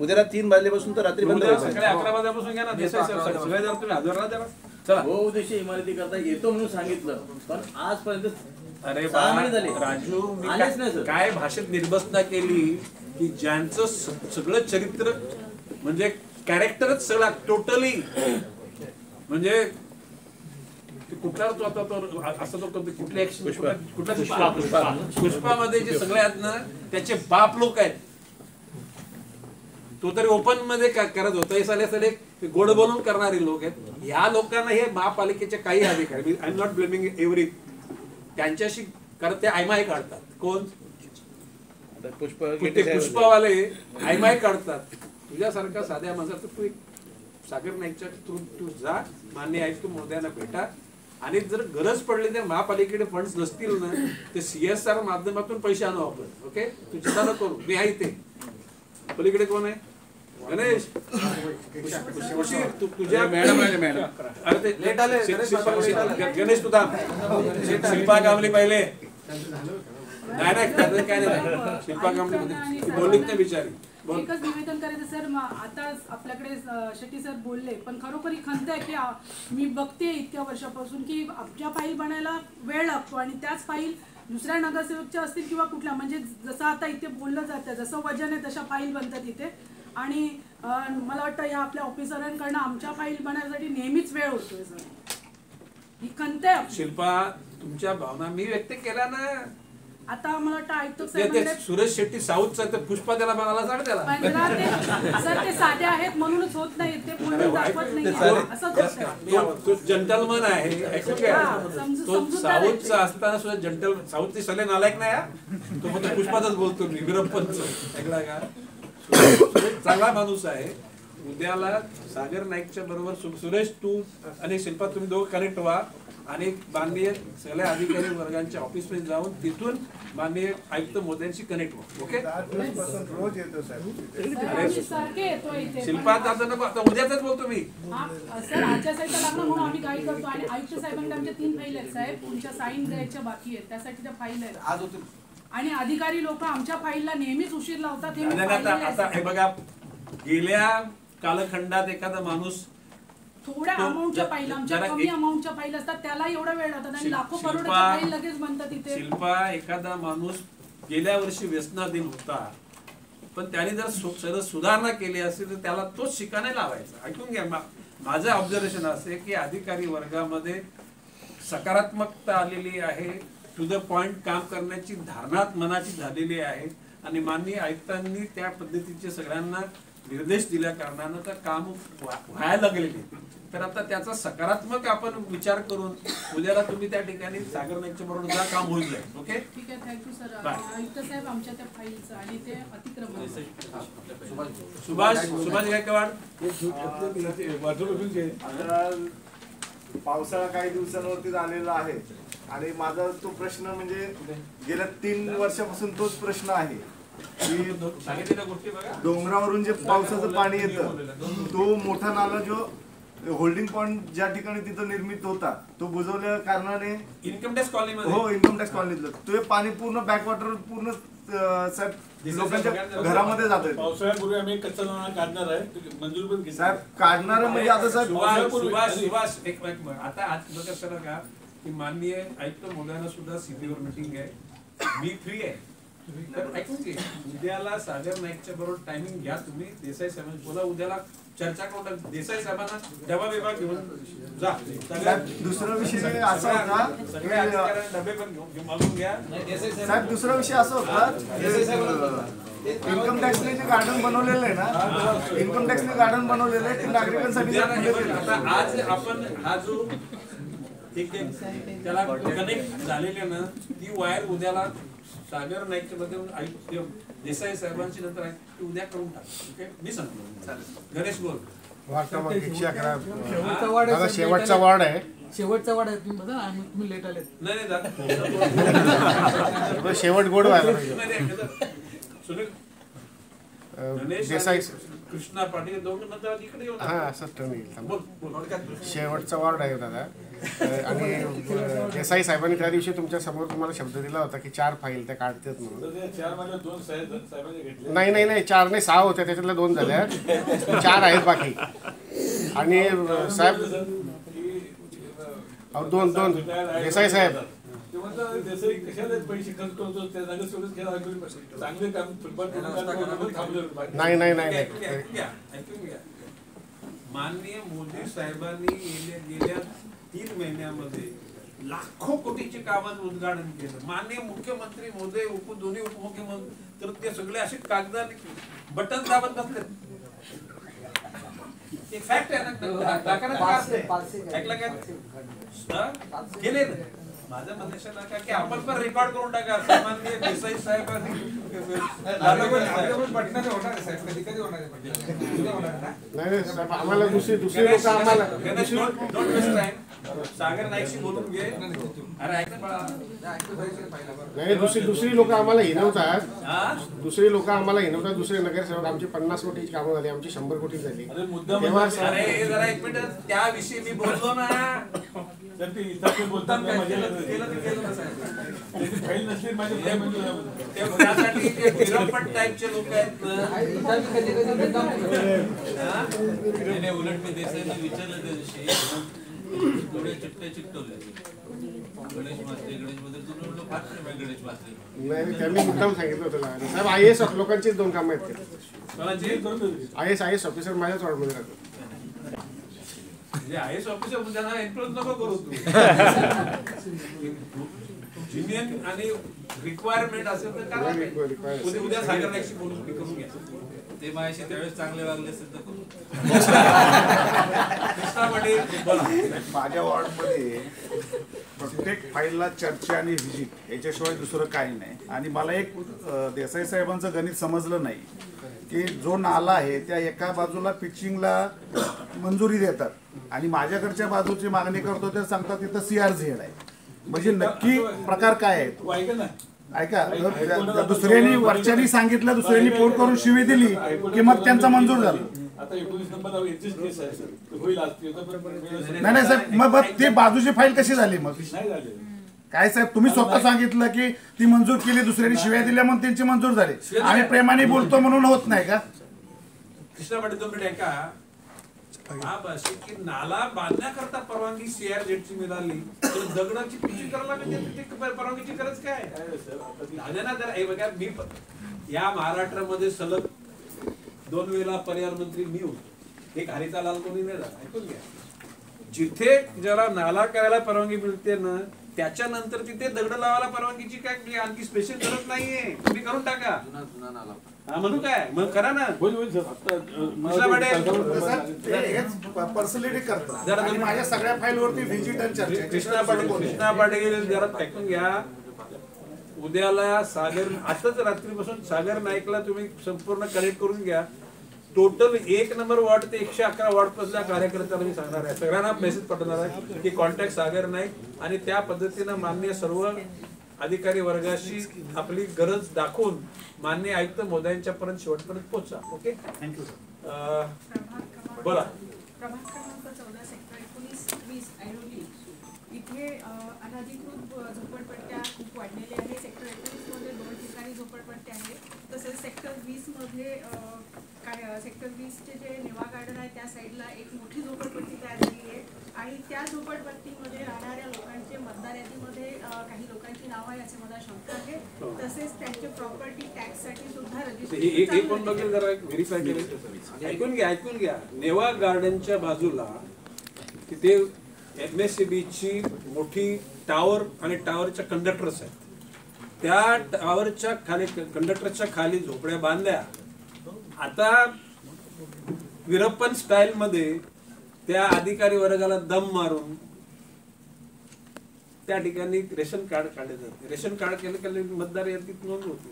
उद्याला 3 वाजल्यापासून तर रात्री बंद. सकाळी 11 वाजल्यापासून घ्या ना. देसाई सगळे जरा तुम्ही हजर राहा. चला, बहुउद्देशीय इमारती करता येतो म्हणून सांगितलं, पण आजपर्यंत अरे राजू, मी काय भाषेत निर्बसना केली की ज्यांचं सगळं चरित्र म्हणजे कॅरेक्टरच सगळा टोटली म्हणजे कुठला तो आता तो असं तो कुठल्या कुठल्या पुष्पामध्ये जे सगळे आहेत ना त्याचे बाप लोक आहेत. तो तरी ओपन मध्ये करत होता. हे साले गोड बोलून करणारे लोक आहेत. ह्या लोकांना हे महापालिकेचे काही अधिकारी, I am not blaming every, त्यांच्याशी कारण ते आयमाय काढतात. कोण? पुष्पवाले आयमाय काढतात. तुझ्यासारखा साध्या माणसाचं तू एक सागर नाईकच्या थ्रू तू जा, मान्य आयुक्त महोदयांना भेटा, आणि जर गरज पडली तर महापालिकेकडे फंड्स नसतील ना ते CSR माध्यमातून पैसे आणू आपण. ओके, तू चिंता न करू, मी आहे इथे. पलीकडे कोण आहे? गणेश तुझ्या मॅडम अरे ते लेट आले. गणेश तू थांब. शिल्पा कामली पहिले नाही काय नाही. शिल्पा कामली बोललीच नाही बिचारी. एकच निवेदन करायचं सर, आता आपल्याकडे शेट्टी सर बोलले, पण खरोखर ही खंत आहे की मी बघते इतक्या वर्षापासून की आमच्या फाईल बनायला वेळ लागतो आणि त्याच फाईल दुसऱ्या नगरसेवकच्या असतील किंवा कुठल्या, म्हणजे जसं आता इथे बोललं जातं जसं वजन आहे तशा फाईल बनतात इथे. आणि मला वाटतं या आपल्या ऑफिसरांकडनं आमच्या फाईल बनवण्यासाठी नेहमीच वेळ होतोय सर. ही खंत आहे. शिल्पा तुमच्या भावना मी व्यक्त केल्या ना. आता मला वाटतं आयुक्त सुरेश शेट्टी साऊथचा तर पुष्पा त्याला बनायला सांग त्याला. सर ते साधे आहेत म्हणूनच होत नाही, ते पूर्ण दाखवत नाही. तो जंटलमन आहे, ऐकून घ्या. तो साऊथचा असताना सुद्धा जंटल, साऊथचे सगळे नालायक नाही. तो फक्त पुष्पाचाच बोलतो मी, विरप्पनच. ऐकला का? चांगला माणूस आहे. उद्याला सागर नाईकच्या बरोबर सुरेश तू आणि शिल्पा तुम्ही दोघं कनेक्ट व्हा आणि माननीय सगळ्या अधिकारी वर्गांच्या ऑफिसमध्ये जाऊन तिथून माननीय आयुक्त मोदयांशी कनेक्ट व्हा. ओके, रोज येतो शिल्पा आता नको, आता उद्याच बोलतो मी. सर आजच्या साईडला लागलं म्हणून आम्ही गाईड करतो. आणि आयुक्त साहेबांकडे आमच्या 3 फाईल आहेत साहेब, तुमच्या साईन द्यायच्या बाकी आहेत, त्यासाठी त्या फाईल आहेत आज होतील. आणि अधिकारी लोक आमच्या फाईलला नेहमीच उशीर लावतात. हे बघा, गेल्या कालखंडात एखादा माणूस थोड्या अमाऊंटच्या फाईल, आमच्या कमी अमाऊंटच्या फाईल असतात, त्याला एवढा वेळ लागतात आणि लाखो करोडच्या फाईल लगेच बनतात इथे. शिल्पा, एखादा माणूस गेल्या वर्षी व्यसनाधीन होता, पण त्याने जर सुधारणा केली असेल तर त्याला तोच शिकाने लावायचा. ऐकून घ्या, माझं ऑब्झर्वेशन असे की अधिकारी वर्गामध्ये सकारात्मकता आलेली आहे, टू द पॉइंट काम करण्याची धारणा मनाची झालेली आहे. आणि माननीय आयुक्तांनी त्या पद्धतीचे सगळ्यांना निर्देश दिल्या कारणानं तर काम व्हायला लागलेले. तर आता त्याचा सकारात्मक आपण विचार करून उद्याला तुम्ही त्या ठिकाणी सागर नाईकच्या बरोबर जा, काम होईल जाईल. ओके, ठीक आहे, थँक्यू सर. आयुक्त साहेब आमच्या त्या फाईलचं आणि ते अतिक्रमण. सुभाष गायकवाड. पावसाळा काही दिवसांवरती झालेला आहे आणि माझा तो प्रश्न म्हणजे गेल्या 3 वर्षापासून तोच प्रश्न आहे की डोंगरावरून जे पावसाचं पाणी येतं, तो मोठा नाला जो होल्डिंग पॉइंट ज्या ठिकाणी तिथं निर्मित होता तो बुजवल्या कारणाने इन्कम टॅक्स कॉलनी, हो इन्कम टॅक्स कॉलनीतलं ते पाणी पूर्ण बॅकवॉटर पूर्ण लोकांच्या घरामध्ये जात आहे. पावसाळ्यापूर्वी आम्ही कच्चा नाला काढणार आहे, मंजूर पण केली साहेब. काढणार म्हणजे आता साहेब सुभाष एक आता आज कसं का की माननीय आयुक्त मोदयांना सुद्धा सीपीवर मीटिंग आहे, मी फ्री आहे. तर ऐकून घे, उद्याला सागर नाईकच्या बरोबर टायमिंग घ्या तुम्ही. देसाई साहेबांशी बोला, उद्याला चर्चा करून देसाई साहेबांना डबा बिबा घेऊन जा. दुसरा विषय असा होता, सगळे अधिकाऱ्यांना डबे पण घेऊन मागून घ्या. साहेब दुसरा विषय असा होता, इन्कम टॅक्सने जे गार्डन बनवलेलं आहे ना, इन्कम टॅक्सने गार्डन बनवलेलं आहे ते नागरिकांसाठी. आता आज आपण हा जो त्याला कनेक्ट झालेले ना, ती वायर उद्याला सागर नाईकच्या मध्ये आयुक्त देसाई साहेबांची नंतर आहे उद्या करून टाक. ओके, मी सांगतो. गणेश बोल. शेवटचा वार्ड आहे. शेवटचा वार्ड आहे तुम्ही लेट आले. नाही शेवट गोड व्हायला सुनील देसाई कृष्णा पाटील दोन नंतर इकडे येऊन शेवटचा वार्ड आहे दादा. आणि देसाई साहेबांनी त्या दिवशी तुमच्या समोर तुम्हाला शब्द दिला होता की 4 फाईल त्या काढतात म्हणून. नाही 4 नाही 6 होत्या, त्याच्यातल्या 2 झाल्या, 4 आहेत बाकी. आणि साहेब 2 देसाई साहेब नाही. माननीय मोदी साहेबांनी गेल्या 3 महिन्यामध्ये लाखो कोटीचे कामाचं उद्घाटन केलं. माननीय मुख्यमंत्री महोदय दोन्ही उपमुख्यमंत्री तर ते सगळे असे कागदात बटन दाबत बसले. एक फॅक्ट आहे ना, ऐकलं काय केले माझं म्हणणं असं नका की आपण पण रेकॉर्ड करून टाका. सामान्य देसाई साहेब आणि पटना होणार आहे साहेब, कधी कधी होणार आहे. नाही साहेब, आम्हाला दुसरी लोक आम्हाला सागर नाईकशी बोलून घे. अरे ऐक ना नाही, दुसरी लोक आम्हाला हिनवतात. दुसरी लोक आम्हाला हिनवतात. दुसरे नगरसेवक आमची 50 कोटीची कामं झाली, आमची 100 कोटी झाली. तेव्हा अरे जरा एक मिनिट, त्याविषयी मी बोललो ना. त्यासाठी ते फिरपट टाईपचे लोक आहेत ना. उलट मी देसाईंना विचारलं त्या दिवशी, थोडे चिकटवले गणेश मास्ते तुम्ही फार गणेश मास्ते नाही, त्यांनी मुद्दाम सांगितलं होतं साहेब. IAS लोकांचीच 2 कामं आहेत. IAS ऑफिसर माझ्याच वॉर्डमध्ये राहतो. IAS ऑफिसर त्यांना इन्फ्लुअन्स नको करू तू. जिनियन आणि रिक्वायरमेंट असेल तर करा. उद्या सागर नाईकशी बोलून करून घ्या. ते माझ्याशी त्यावेळेस चांगले वागले असेल तर करू. माझ्या वॉर्डमध्ये प्रत्येक फाईलला चर्चा आणि व्हिजिट याच्याशिवाय दुसरं काही नाही. आणि मला एक देसाई साहेबांचं गणित समजलं नाही की जो नाला आहे त्या एका बाजूला पिचिंगला मंजुरी देतात आणि माझ्याकडच्या बाजूची मागणी करतो ते सांगतात तिथं CRZ आहे. म्हणजे नक्की प्रकार काय आहे? ऐका, दुसऱ्यांनी वरच्यांनी सांगितलं, दुसऱ्यांनी फोन करून शिवी दिली की मग त्यांचा मंजूर झाला. नाही साहेब, मग ती बाजूची फाईल कशी झाली? मग काय साहेब, तुम्ही स्वतः सांगितलं की ती मंजूर केली, दुसऱ्यांनी शिव्या दिल्या म्हणून त्यांची मंजूर झाली. आम्ही प्रेमाने बोलतो म्हणून होत नाही का? कृष्णा पाटील तुम्ही ऐका, की नाला बांधण्याकरता परवानगी CRZ ची मिळाली तर दगडाची पिची करायला परवानगीची गरज काय? बघा, मी या महाराष्ट्रामध्ये सलग 2 वेळा पर्यावरण मंत्री मी होतो. एक हरिता लाल कोणी नाही झाला. ऐकून घ्या, जिथे ज्याला नाला करायला परवानगी मिळते ना त्याच्यानंतर तिथे दगड लावायला परवानगीची काय आणखी स्पेशल गरज नाहीये. तुम्ही करून टाका. म्हणू काय मग करा ना. पर्सनॅलिटी करतात. जरा माझ्या सगळ्या फाईलवरती व्हिजिट आणि चर्चा. कृष्णा पाटील जरा ऐकून घ्या. उद्याला सागर, आताच रात्रीपासून सागर नाईकला तुम्ही संपूर्ण कनेक्ट करून घ्या. टोटल 1 नंबर वॉर्ड ते 111 वॉर्ड मधल्या कार्यकर्त्याला मी सांगणार आहे, सगळ्यांना मेसेज पाठवणार आहे की कॉन्टॅक्ट सागर नाईक आणि त्या पद्धतीनं माननीय सर्व अधिकारी वर्गाशी आपली गरज दाखवून माननीय आयुक्त महोदयांच्या पर्यंत शेवटपर्यंत पोहोचा. Okay, thank you sir. बोला. प्रभाग क्रमांक 14 सेक्टर 19-20 ऐरोली इथे अनधिकृत झोपडपट्ट्या खूप वाढलेल्या आहे. सेक्टर 19 मध्ये 2 ठिकाणी झोपडपट्ट्या आहेत. तसेच सेक्टर 20 मध्ये सेक्टर 20 चे जे नेवा गार्डन आहे त्या साईडला एक मोठी झोपडपट्टी तयार झाली आहे आणि त्या झोपडपट्टीमध्ये राहणाऱ्या लोकांचे मतदार यादीमध्ये काही लोकांची नाव आहे असे मला शंका आहे. तसेच त्यांचे प्रॉपर्टी टॅक्स साठी सुद्धा रजिस्टर. ऐकून घ्या. नेवा गार्डनच्या बाजूला तिथे MSCB ची मोठी टावर आणि टावरच्या कंडक्टर्स आहेत. त्या टावरच्या खाली, कंडक्टरच्या खाली झोपड्या बांधल्या. आता विरप्पन स्टाईल मध्ये त्या अधिकारी वर्गाला दम मारून त्या ठिकाणी रेशन कार्ड काढले जाते. रेशन कार्ड केलं मतदार यादीत नोंद होते.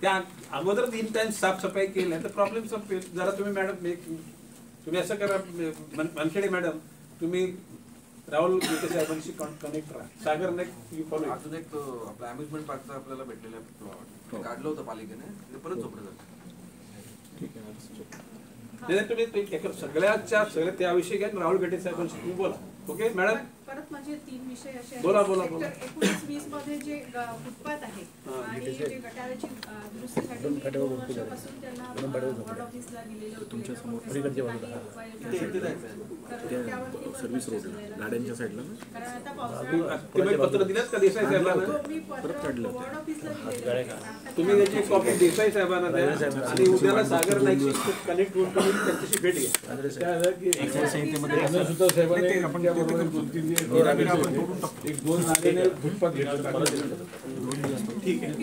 त्या अगोदर 3 टाइम साफसफाई केल्या तर प्रॉब्लेम संपेल. जरा तुम्ही मॅडम तुम्ही असं करा, मनखेडे मॅडम तुम्ही राहुल गेटे साहेबांशी कनेक्ट राहा. सागर नाईक फॉलो. अजून एक आपला अम्युजमेंट पार्कचा आपल्याला भेटलेला प्लॉट काढलं होतं पालिकेने, ते परत झोपडं झालं. तुम्ही सगळ्याच्या सगळ्या त्याविषयी घ्या. राहुल गेटे साहेबांशी तुम्ही बोला. Okay madam. परत माझे 3 विषय असे आहेत. बोला. 19-20 मध्ये जे फुटपाथ आहे आणि जे गटाराची दुरुस्तीसाठी 2 वर्षापासून त्यांना वॉर्ड ऑफिसला दिलेलं होतं. सर्व्हिस रोड गाड्यांच्या साईडला कारण आता पावसाळ्यात पत्र दिलं का देसाई साहेबांना? वॉर्ड ऑफिसला दिलेलं. तुम्ही त्याची कॉपी देसाई साहेबांना द्या आणि उद्याला सागर नाईकशी कनेक्ट होऊन त्यांच्याशी भेट घ्या. एक 2 फुटपाथ घेतला. ठीक आहे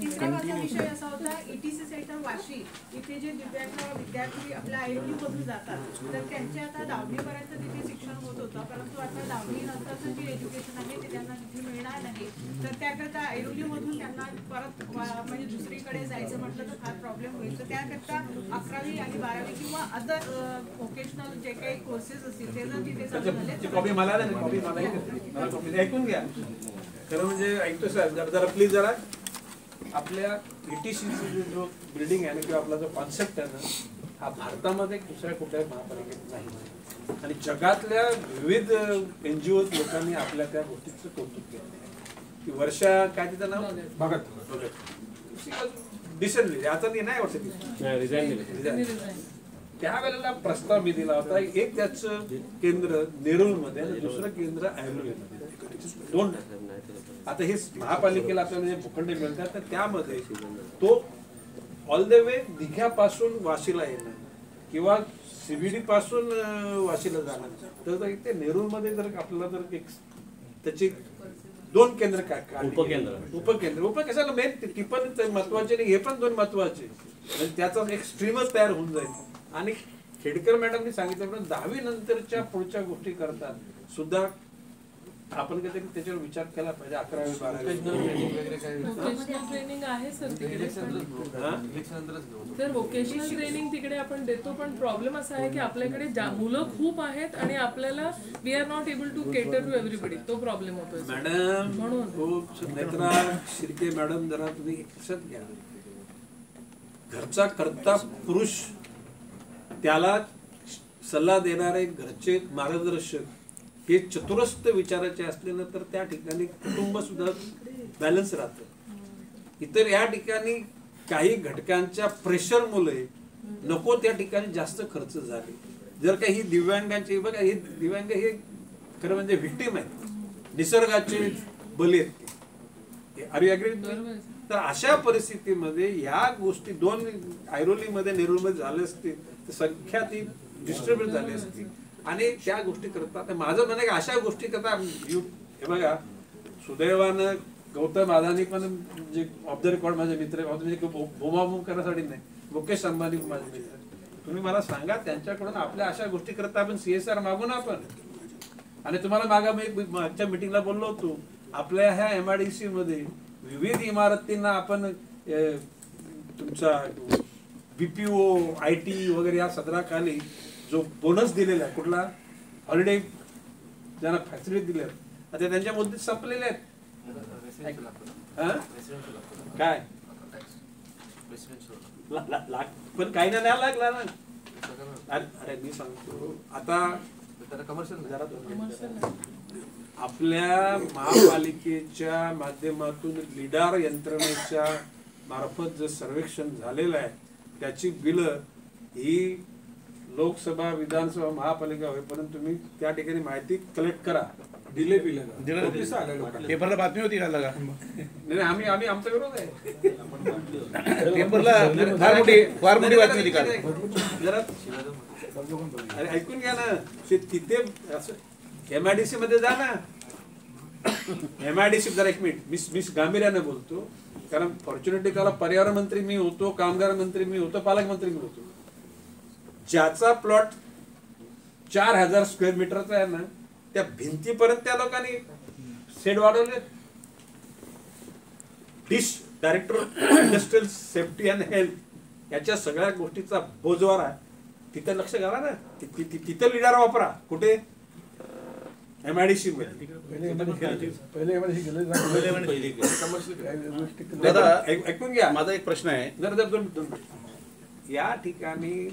तिसरा माझा विषय असा होता ETC सेंटर वाशी इथे जे दिव्यांग विद्यार्थी आपल्या ऐरोलीमधून जातात तर त्यांचे आता 10वीपर्यंत तिथे शिक्षण होत होतं, परंतु आता 10वी नंतरचं जे एज्युकेशन आहे ते त्यांना तिथे मिळणार नाही. तर त्याकरता ऐरोलीमधून त्यांना परत म्हणजे दुसरीकडे जायचं म्हटलं तर फार प्रॉब्लेम होईल. तर त्याकरता 11वी आणि 12वी किंवा अदर व्होकेशनल जे काही कोर्सेस असतील ते जर तिथे चालू झाले. कॉपी मला नाही, कॉपी मला कॉपी ऐकून घ्या. खरं म्हणजे ऐकतो साहेब, जरा प्लीज जरा आपल्या ETC जो बिल्डिंग आहे ना किंवा आपला जो कॉन्सेप्ट आहे ना हा भारतामध्ये दुसऱ्या कुठल्याही महापालिकेत नाही आणि जगातल्या विविध NGO लोकांनी आपल्या त्या गोष्टीचं कौतुक केलं की वर्षा काय तिचं नाव भगत डिसेंटली आता ती नाही वर्ष त्यावेळेला प्रस्ताव मी दिला होता. एक त्याचं केंद्र नेरूळमध्ये आणि दुसरं केंद्र ऐरोलीमध्ये, दोन. आता हे महापालिकेला आपल्याला जे भूखंड मिळतात तर त्यामध्ये तो ऑल द वे दिघ्यापासून वाशीला येणं किंवा CBD पासून वाशीला जाणं तर ते नेरूळमध्ये जर आपल्याला जर एक त्याची 2 केंद्र उपकेंद्र कशाला मेन ती पण महत्वाचे नाही, हे पण 2 महत्वाचे म्हणजे त्याचा एक स्ट्रीमच तयार होऊन जाईल. आणि खेडकर मॅडमनी सांगितलं 10वी नंतरच्या पुढच्या गोष्टी करतात सुद्धा आपण काहीतरी त्याच्यावर विचार केला पाहिजे. 11वी 12वी ट्रेनिंग आहे सर तिकडे, तर व्होकेशनल ट्रेनिंग तिकडे आपण देतो, पण प्रॉब्लेम असा आहे की आपल्याकडे मुलं खूप आहेत आणि आपल्याला we are not able to cater to everybody, तो प्रॉब्लेम होतोय मॅडम. म्हणून नेत्रा शिर्के मॅडम जरा तुम्ही लक्षात घ्या, घरचा करता पुरुष त्याला सल्ला देणारे घरचे मार्गदर्शक हे चतुरस्थ विचाराचे असले ना तर त्या ठिकाणी कुटुंब सुद्धा बॅलन्स राहतं. इतर या ठिकाणी काही घटकांच्या प्रेशर मुळे नको त्या ठिकाणी जास्त खर्च झाले. जर काही ही दिव्यांगांची बघा, हे दिव्यांग हे खरं म्हणजे व्हिक्टिम आहेत, निसर्गाचे बली आहेत. Are you agree? तर अशा परिस्थितीमध्ये या गोष्टी 2 ऐरोलीमध्ये नेरूळमध्ये झाले असतील तर संख्या ती डिस्ट्रीब्युट झाली असती आणि त्या गोष्टी करतात. माझं म्हणणं की अशा गोष्टी करता हे बघा, सुदैवानं गौतम अदानी पण जे ऑफ द रेकॉर्ड माझे मित्र म्हणजे बोमाबोम करण्यासाठी नाही, मुकेश अंबानी माझे मित्र. तुम्ही मला सांगा त्यांच्याकडून आपल्या अशा गोष्टी करता आपण CSR मागू ना आपण. आणि तुम्हाला मागच्या मिटिंगला बोललो होतो आपल्या ह्या MIDC मध्ये विविध इमारतींना आपण तुमचा BPO IT वगैरे या सदराखाली जो बोनस दिलेला आहे, कुठला हॉलिडे ज्यांना फॅसिलिटी दिल्या आता त्यांच्या मुद्दे संपलेले आहेत. काय पण काही नाही लागला ना. अरे मी सांगतो आता आपल्या महापालिकेच्या माध्यमातून लिडार यंत्रणेच्या मार्फत जे सर्वेक्षण झालेलं आहे त्याची बिलं ही लोकसभा विधानसभा महापालिका होईपर्यंत तुम्ही त्या ठिकाणी माहिती कलेक्ट करा. दिले पेपरला बातमी होती का लगा? नाही आम्ही आमचा विरोध आहे. पेपरला फार मोठी बातमी होती का? जरा अरे ऐकून घ्या ना, तिथे MIDC मध्ये जा ना. MIDC जरा एक मिनिट मी गांभीर्याने बोलतो कारण फॉर्च्युनेटली त्याला पर्यावरण मंत्री मी होतो, कामगार मंत्री मी होतो, पालकमंत्री मी होतो. ज्याचा प्लॉट 4000 स्क्वेअर मीटरचा आहे ना त्या भिंतीपर्यंत त्या लोकांनी शेड वाढवले. Director industrial safety and health याच्या सगळ्या गोष्टीचा बोजवारा तिथे लक्ष घाला ना. तिथे लिडार वापरा. कुठे? MIDC मध्ये. ऐकून घ्या, माझा एक प्रश्न आहे. या ठिकाणी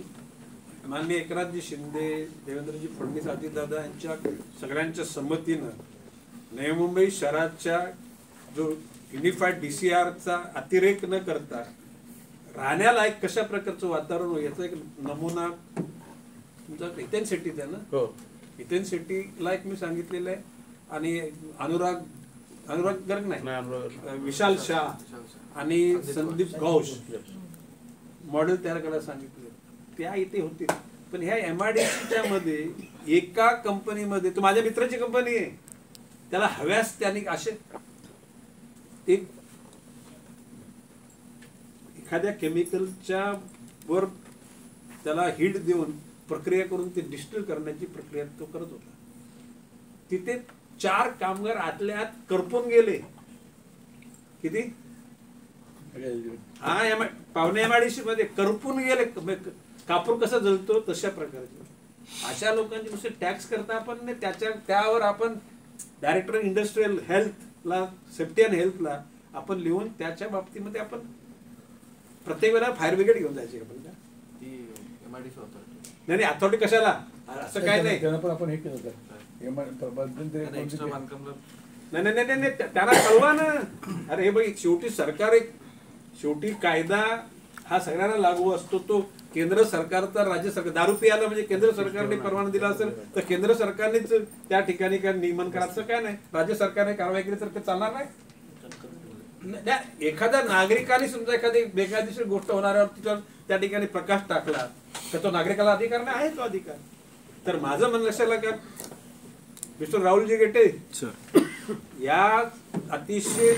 माननीय एकनाथजी शिंदे, देवेंद्रजी फडणवीस, अजितदादा यांच्या सगळ्यांच्या संमतीनं नवी मुंबई शहराच्या जो युनिफाईड DCRचा अतिरेक न करता राहण्याला एक कशा प्रकारचं वातावरण होईल याचा एक नमुना तुमचा इथेन सिटीत आहे ना. इथेन सिटीला एक मी सांगितलेलं आहे आणि अनुराग गर्ग नाही, विशाल शाह आणि संदीप घोष मॉडेल तयार करायला सांगितले. त्या इथे होते पण ह्या MIDCच्या मध्ये एका कंपनीमध्ये, तो माझ्या मित्राची कंपनी आहे, त्याला हव्यास त्यांनी असे एखाद्या केमिकलच्या वर त्याला हीट देऊन प्रक्रिया करून ते डिस्टिल करण्याची प्रक्रिया तो करत होता. तिथे 4 कामगार आतल्या आत करपून गेले. किती? हा, पावणे MIDC मध्ये करपून गेले. कापूर कसा जळतो तशा प्रकारचे. अशा लोकांची नुसते टॅक्स करता आपण त्यावर आपण डायरेक्टर इंडस्ट्रियल हेल्थला, सेफ्टी अँड हेल्थला आपण लिहून त्याच्या बाबतीमध्ये आपण प्रत्येक वेळेला फायर ब्रिगेड घेऊन जायचे आपण का? नाही अथॉरिटी कशाला? असं काय नाही. आपण हे केलं नाही त्यांना कळवा ना. अरे हे बघ, शेवटी सरकार शेवटी कायदा हा सगळ्यांना लागू असतो. तो केंद्र सरकारचा राज्य सरकार दारू पियाला म्हणजे केंद्र सरकारने परवाना दिला असेल तर केंद्र सरकारनेच त्या ठिकाणी काय नियमन करायचं काय नाही. राज्य सरकारने कारवाई केली तर ते चालणार नाही. एखाद्या नागरिकाने समजा एखादी बेकायदेशीर गोष्ट होणाऱ्यावर त्या ठिकाणी प्रकाश टाकला तर तो नागरिकाला अधिकार नाही आहे. तो अधिकार. तर माझं म्हणणं लक्षात का मिस्टर राहुलजी गेटे या अतिशय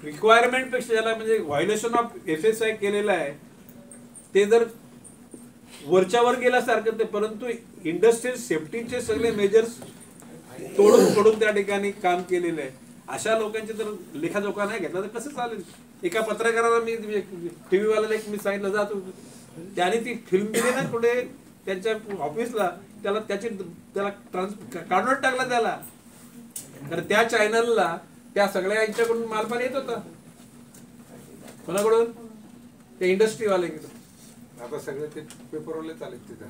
रिक्वायरमेंट पेक्षा ज्याला म्हणजे व्हायोलेशन ऑफ FSI केलेलं आहे ते जर वरच्यावर गेल्यासारखं ते, परंतु इंडस्ट्रियल सेफ्टीचे सगळे मेजर्स तोडून त्या ठिकाणी काम केलेलं आहे. अशा लोकांची जर लेखाजोखा नाही घेतला तर कसं चालेल? एका पत्रकाराला मी TV वाल्याला मी सांगितलं जातो त्याने ती फिल्म दिली ना पुढे त्यांच्या ऑफिसला, त्याला काढून टाकला त्याला. तर त्या चॅनलला त्या सगळ्या यांच्याकडून मालपान येत होता. कोणाकडून? ते इंडस्ट्रीवाले. आता सगळे ते पेपरवाले चालेल तिथं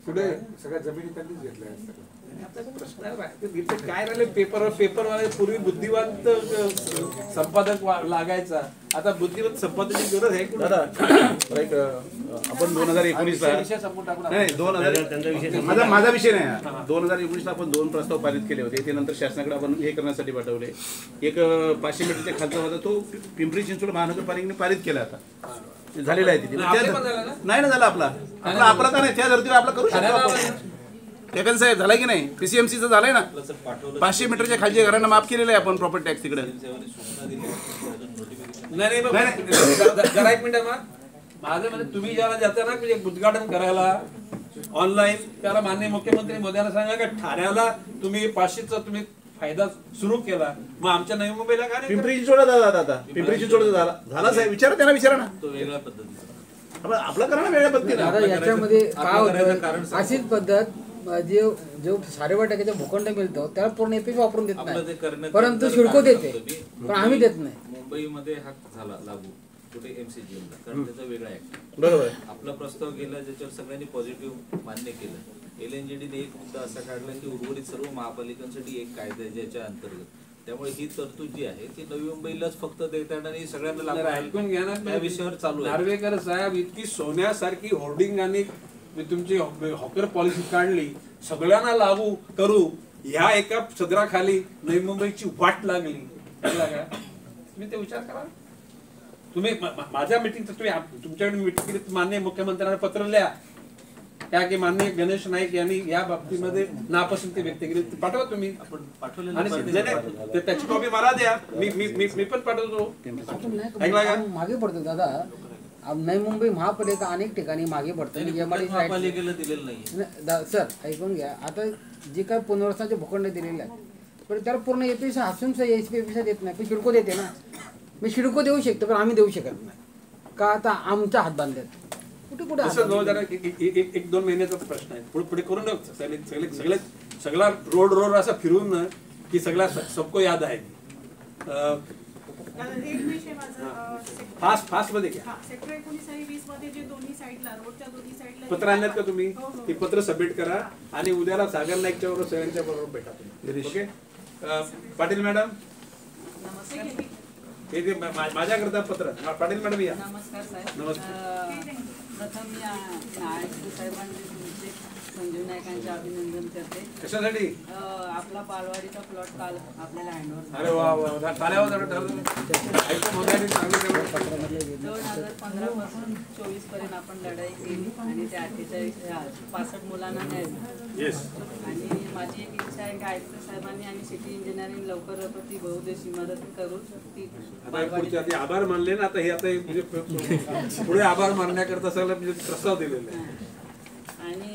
पुढे सगळ्या जमिनी त्यांनीच घेतल्या. प्रश्न काय राहिले पेपरवाले पूर्वी बुद्धिवंत संपादक लागायचा, आता बुद्धिवंत संपादकाची गरज आहे. दादा आपण 2019ला नाही माझा विषय नाही. 2019ला आपण 2 प्रस्ताव पारित केले होते. ते नंतर शासनाकडे आपण हे करण्यासाठी पाठवले. एक 500 मीटरच्या खालचा होता तो पिंपरी चिंचवड महानगरपालिकेने पारित केला. आता झालेला आहे तिथे. नाही ना झाला आपला का नाही त्या धर्तीवर आपला करू शकतो. टेकन साहेब झाला की नाही? PCMCचं झालंय ना. 500 मीटरच्या खालच्या घरांना माफ केलेलं आहे आपण प्रॉपर्टी टॅक्स तिकडे. नाही जरा एक मिनिट माझं म्हणजे तुम्ही ज्याला जाता ना म्हणजे उद्घाटन करायला ऑनलाईन त्याला माननीय मुख्यमंत्री मोदयांना सांगा का ठाण्याला तुम्ही 500चा तुम्ही फायदा सुरू केला, मग आमच्या नवी मुंबईला काय पिंपरी चिंचवड दादा पिंपरी चिंचवड झाला साहेब विचारा त्यांना विचारा ना. तो वेगळ्या पद्धतीचा आपला करा ना वेगळ्या पद्धतीने. याच्यामध्ये काय होतं अशीच पद्धत जो 5.5% भूखंड मिळतो त्याला पूर्ण FSI वापरून देत नाही, परंतु सिडको देते पण आम्ही देत नाही. मुंबईमध्ये हा झाला लागू कुठे MCGM कारण त्याचा वेगळा ऍक्ट. बरोबर. आपला प्रस्ताव गेला ज्याच्यावर सगळ्यांनी पॉझिटिव्ह मान्य केलं. LNJDने एक मुद्दा असा काढला की उर्वरित सर्व महापालिकांसाठी एक कायदा आहे ज्याच्या अंतर्गत, त्यामुळे ही तरतूद जी आहे ती नवी मुंबईलाच फक्त देता येणार आणि सगळ्यांना लागू. ऐकून घ्या ना, त्या विषयावर चालू आहे. नार्वेकर साहेब इतकी सोन्यासारखी होर्डिंग आणि तुमची हॉकर पॉलिसी काढली सगळ्यांना लागू करू ह्या एका सदराखाली नवी मुंबईची वाट लागली. तुम्ही ते विचार करा. तुम्ही माझ्या मिटिंगचं तुम्ही तुमच्याकडे मिटिंग केली माननीय मुख्यमंत्र्यांना पत्र लिहा त्या की माननीय गणेश नाईक यांनी या बाबतीमध्ये नापसंती व्यक्त केली पाठवा तुम्ही. आपण पाठवलेलं त्याची कॉपी मला द्या. मी पण पाठवतो. मागे पडतो दादा. नवी मुंबई महापालिका अनेक ठिकाणी मागे पडतो. महापालिकेला दिलेलं नाही सर ऐकून घ्या. आता जे काही पुनर्वसनाचे भूखंड दिलेले आहेत पण त्याला पूर्ण FSI असून FSI देत नाही पण सिडको देते ना. मी सिडको देऊ शकतो पण आम्ही देऊ शकत नाही का? आता आमचा हात बांधतात कुठे 1-2 महिन्याचा प्रश्न आहे. पुढे करून सगळा रोड असा फिरून की सगळा सबको याद आहे. फास्ट मध्ये घ्या. सेक्टर 19 आणि 20 मध्ये जे दोन्ही साइडला रोडच्या दोन्ही साइडला पत्र आणल्यात का तुम्ही? ते पत्र सबमिट करा आणि उद्याला सागर नाईकच्या बरोबर सगळ्यांच्या बरोबर भेटा तुम्ही. ओके पाटील मॅडम हे माझ्याकरता पत्र. पाटील मॅडम या. नमस्कार साहेब. नमस्कार. प्रथम मी नायक साहेबांचे तुमचे संजीव नायकांचे अभिनंदन करते. कशासाठी? आपला पालवाडीचा प्लॉट काल आपल्याला हँडओव्हर. अरे वा वा 2015 पासून 24 पर्यंत आपण लढाई केली आणि ते 48 65 मुलांना न्याय. येस. आणि माझी एक इच्छा आहे की आयुक्त साहेबांनी आणि सिटी इंजिनिअरिंग लवकरात ती बहुउद्देशीय इमारत करून ती पुढच्या आधी आभार मानले ना, आता हे आता म्हणजे पुढे आभार मानण्याकरता सगळं म्हणजे प्रस्ताव दिलेला आहे. आणि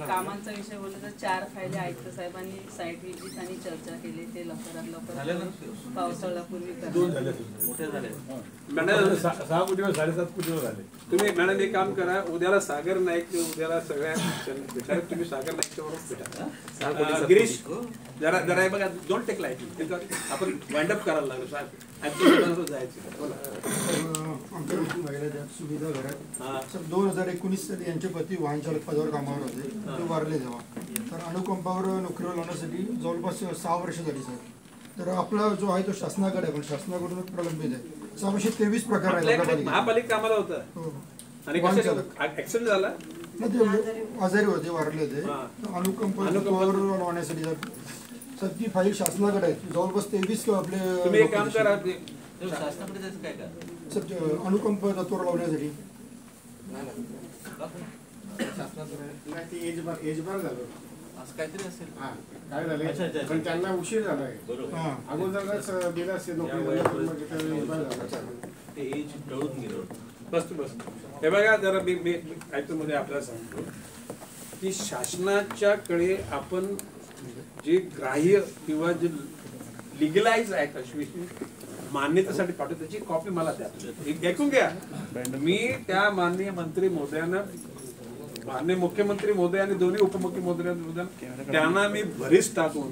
कामांचा विषय बोलला तर 4 फायले आयुक्त साहेबांनी साईट व्हिजिट आणि चर्चा केली, ते लवकरात लवकर पावसाळ्यापूर्वी मोठे झाले. 6 कोटीवर 7.5 कोटीवर झाले. तुम्ही मॅडम एक काम करा, उद्याला सागर नाईक, उद्याला सगळ्या भेटा, तुम्ही सागर नाईकच्या बरोबर भेटा. गिरीश जरा जरा हे बघा, डोंट टेक लाईट, आपण वाइंड अप करायला लागलो साहेब, जायचं. आमच्या महिला सुविधा घरात 2019 साली यांचे पती वाहन चालक पदावर कामावर होते, ते वारले जेव्हा. तर अनुकंपावर नोकरीवर लावण्यासाठी जवळपास 6 वर्ष झाली सर. तर आपला जो आहे तो शासनाकडे आहे, पण शासनाकडून प्रलंबित आहे. 623 प्रकार आहे महापालिका कामाला होतं आणि ऍक्सिडेंट झाला ना, ते आजारी होते, वारले होते. अनुकंपावर लावण्यासाठी सर ती फाईल शासनाकडे आहे. जवळपास 23 आपले तुम्ही एक काम करा, शासनाकडे त्याचं काय करा सर, अनुकंप तत्वर लावण्यासाठी एजबार झालं असं काहीतरी असेल. काय झालं, पण त्यांना उशीर झालाय. अगोदरच दिला असेल ते एज टळून गेलं. बस हे बघा, जरा मी मध्ये आपल्याला सांगतो की शासनाच्याकडे आपण जे ग्राह्य किंवा जे लिगलाइज आहे अशी मान्यतेसाठी पाठवतो, त्याची कॉपी मला द्या. ऐकून घ्या, मी त्या माननीय मंत्री महोदयांना, माननीय मुख्यमंत्री महोदय आणि दोन्ही उपमुख्यमंत्री त्यांना मी भरीस टाकून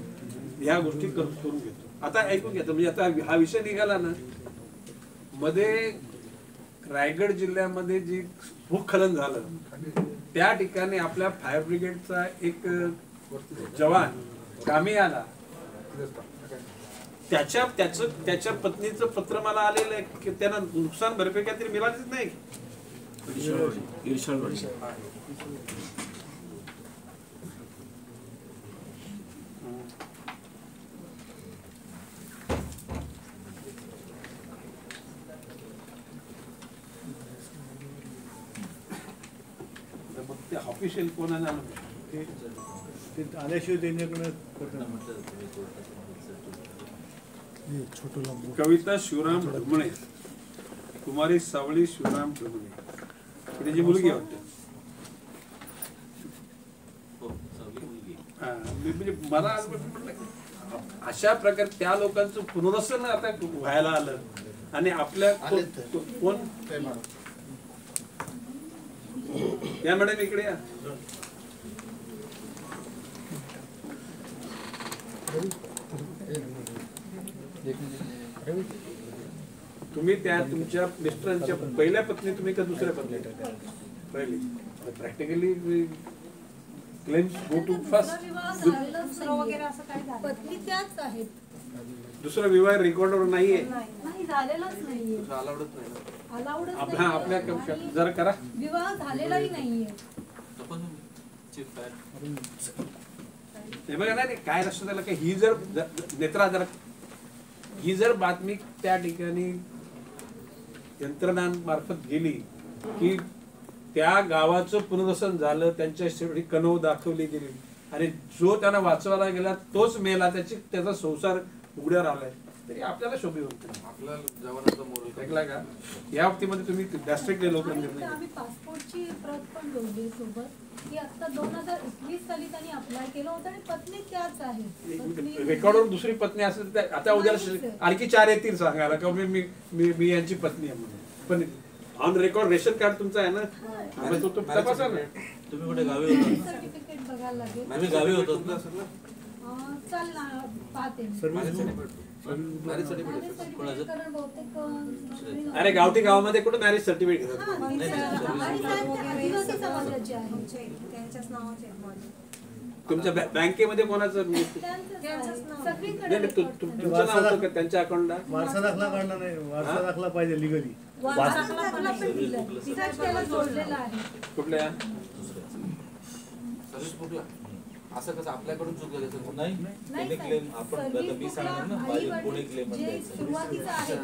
ह्या गोष्टी करून घेतो. आता ऐकून घ्या, म्हणजे आता हा विषय निघाला ना, मध्ये रायगड जिल्ह्यामध्ये जी भूस्खलन झालं त्या ठिकाणी आपल्या फायर ब्रिगेडचा एक जवान कामी आला. त्याच्या पत्नीचं पत्र मला आलेलं आहे की त्यांना नुकसान भरपाई काहीतरी मिळालीच नाही. मग ते ऑफिशियल कोणाला आल्याशिवाय त्यांच्याकडे कविता शिवराम ढुमणे, कुमारी सावळी शिवराम ढुमणे, त्याची मुलगी वाटते. म्हणजे मला अशा प्रकारे त्या लोकांचं पुनर्वसन आता व्हायला आलं आणि आपल्या कोण या मॅडम इकडे या. तुम्ही त्या तुमच्या मिस्टरांच्या पहिल्या पत्नी तुम्ही का दुसऱ्या पत्नी? पहिली. Practically claims go to first. पत्नी त्याच आहेत. दुसरा विवाह रेकॉर्डवर नाहीये, नाही झालेलाच नाहीये, अलाउडच आपल्या जरा करा. विवाह झालेलाही नाहीये. हे बघा नाही काय लक्षात आलं की ही जर नेत्रा जर ही जर बातमी त्या ठिकाणी यंत्रणांमार्फत गेली की त्या गावाचं पुनर्वसन झालं, त्यांच्या शेवटी कणव दाखवली गेली आणि जो त्यांना वाचवायला गेला तोच मेला, त्याचा संसार उघड्यावर आलाय, तरी आपल्याला शोभे होते. आपल्या जवानाचा मोर ऐकला का? या बाबतीमध्ये तुम्ही डायरेक्टली लोकांना निर्णय आम्ही पासपोर्टची प्रत पण जोडली सोबत की आता 2021 साली त्यांनी अप्लाय केलं होतं आणि पत्नी त्याच आहे. रेकॉर्डवर दुसरी पत्नी असेल तर आता उद्या आणखी 4 येतील सांगायला का मी यांची पत्नी आहे म्हणून. पण ऑन रेकॉर्ड रेशन कार्ड तुमचं आहे ना, तो तपासा ना. तुम्ही कुठे गावी होता? सर्टिफिकेट बघायला लागेल. आम्ही गावी होतो ना. चल ना पाहते. अरे गावठी गावामध्ये कुठं मॅरेज सर्टिफिकेट घेतात? तुमच्या बँकेमध्ये कोणाचं तुमचं नाव होतं का त्यांच्या अकाउंटला? वारसा दाखला काढला नाही, वारसा दाखला पाहिजे लिगली. कुठल्या असं कसं आपल्याकडून चूक झाली? नाही क्लेम आपण मी सांगणार ना, पुणे क्लेम सुरुवातीचं आहे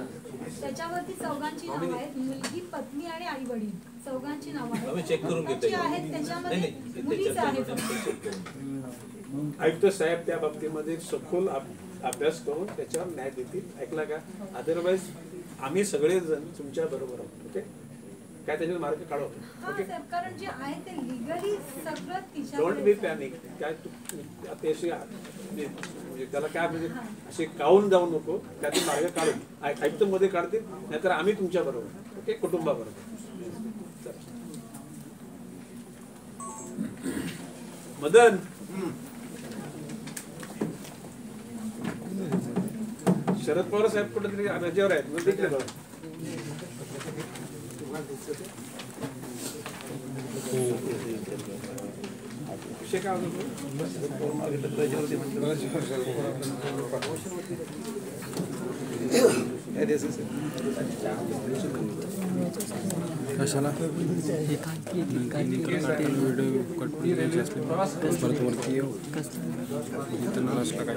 त्याच्यावरती चौघांची नाव आहेत, मुलगी, पत्नी आणि आई वडील चौघांची नाव आहेत. चेक करून घेतो. त्याच्यामध्ये मुलीच आहे. आयुक्त साहेब त्या बाबतीमध्ये सखोल अभ्यास करून त्याच्यावर न्याय देतील. ऐकला का? अदरवाईज आम्ही सगळेजण तुमच्या बरोबर आहोत. ओके, काय त्याच्यात मार्ग काढवतो. ओके, कारण जे आहे ते लीगली सगळं डोंट बी पॅनिक. काय म्हणजे त्याला काय म्हणजे असे कावून जाऊ नको. त्याचे मार्ग काढून आयुक्त मध्ये काढतील, नाहीतर आम्ही तुमच्या बरोबर. ओके, कुटुंबाबरोबर. मदन, शरद पवार साहेब कुठेतरी रजेवर आहेत मग देखील विषय काय कशाला व्हिडिओ कट परत वरती येऊ इथं नसला काय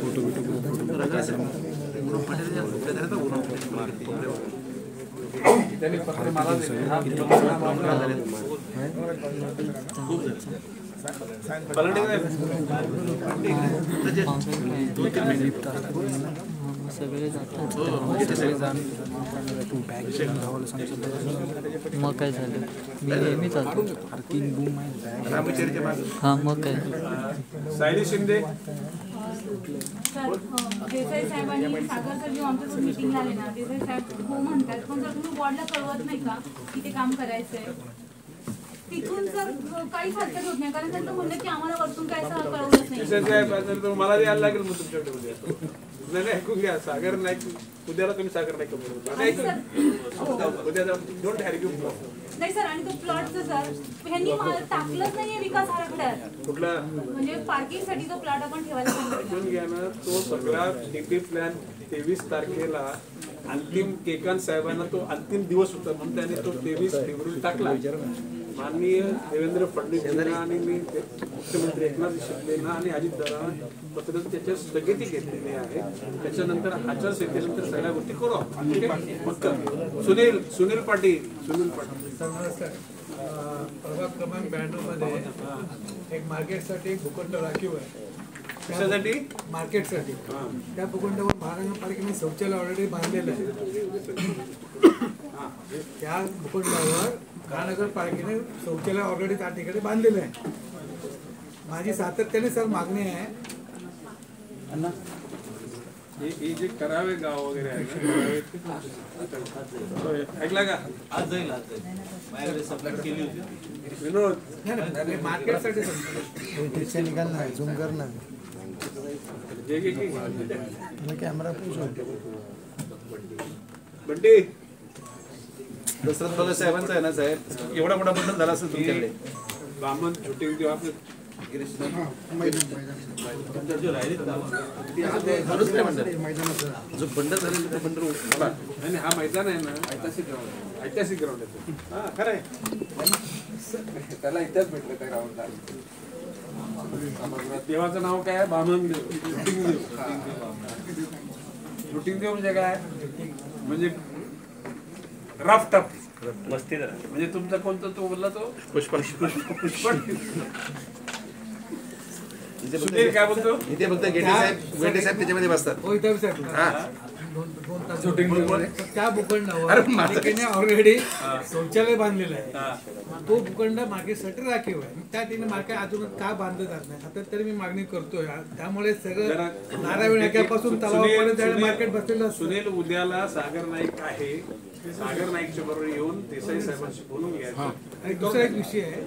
फोटो त्यांनी फक्त मला सगळे जातात मग काय झालं मी नेहमी जातो हा मग काय सायली शिंदे देसाई साहेबांनी सागर सर जेव्हा आमच्यासोबत मीटिंग झाले ना देसाई साहेब हो म्हणतात पण जर तुम्ही बॉर्डला कळवत नाही का की ते काम करायचंय तिथून जर काहीच हरकत होत नाही कारण त्यांचं म्हणणं की आम्हाला वरतून काय कळवलंच नाही मला यायला लागेल मग तुमच्याकडे उद्या. नाही ऐकून घ्या. सागर नाईक उद्याला तुम्ही सागर नाईक उद्या डोंट आर्ग्यू. नाही सर आणि तो प्लॉटचं सर ह्यांनी टाकलंच नाहीये विकास आराखड्यात. कुठला म्हणजे पार्किंग साठी तो प्लॉट आपण ठेवायला ऐकून घ्या ना. तो सगळा डीपी प्लॅन 23 तारखेला अंतिम केकांत साहेबांना तो अंतिम दिवस होता म्हणून त्याने तो 23 फेब्रुवारी टाकला. माननीय देवेंद्र फडणवीस आणि मी मुख्यमंत्री एकनाथ शिंदेना आणि अजितदादांना पत्र त्याच्या स्थगिती घेतलेली आहे. त्याच्यानंतर आचारसंहितेनंतर सगळ्या गोष्टी करू आपण. सुनील पाटील प्रभाग क्रमांक 92 मध्ये एक मार्केटसाठी एक भूखंड राखीव आहे. कशासाठी? मार्केटसाठी. त्या भूखंडावर महानगरपालिकेने शौचालय ऑलरेडी बांधलेलं आहे. त्या भूखंडावर महानगरपालिकेने शौचालय ऑलरेडी त्या ठिकाणी बांधलेलं आहे. माझी सातत्याने सर मागणी आहे हे जे करावे गाव वगैरे आहे ऐकला का? आज जाईल माझ्याकडे सबमिट केली होती विनोद मार्केटसाठी निकाल ना झूम कर ना कॅमेरा बंटी दशरथ भगत साहेबांचा आहे ना साहेब. एवढा मोठा बंधन झाला असेल तुमच्याकडे. बामण शूटिंग देऊ आपलं जो बंड झालेला तो बंड मला नाही हा मैदान आहे ना ऐतिहासिक ग्राउंड आहे. हा खरं आहे. त्याला इतिहास भेटलं त्या ग्राउंडला. देवाचं नाव काय आहे? बामण देव. शूटिंग देव. शूटिंग देव म्हणजे काय? म्हणजे रफ टफ मस्ती. म्हणजे तुमचा कोणता तो बोलला तो पुष्पण. सुनील काय बोलतो? इथे फक्त गेटे साहेब त्याच्यामध्ये बसतात. त्या भूखंडावर पालिकेने ऑलरेडी शौचालय बांधलेलं आहे. तो भूखंड मार्केटसाठी राखीव आहे. त्या ठिकाणी मार्केट अजून का बांधलं जात नाही आता तरी मी मागणी करतोय. त्यामुळे सगळं नारायण नाक्यापासून तलावापर्यंत मार्केट बसलेलं. सुनील उद्याला सागर नाईक आहे. सागर नाईकच्या बरोबर येऊन देसाई साहेबांशी बोलून घ्यायचं. आणि दुसरा एक विषय आहे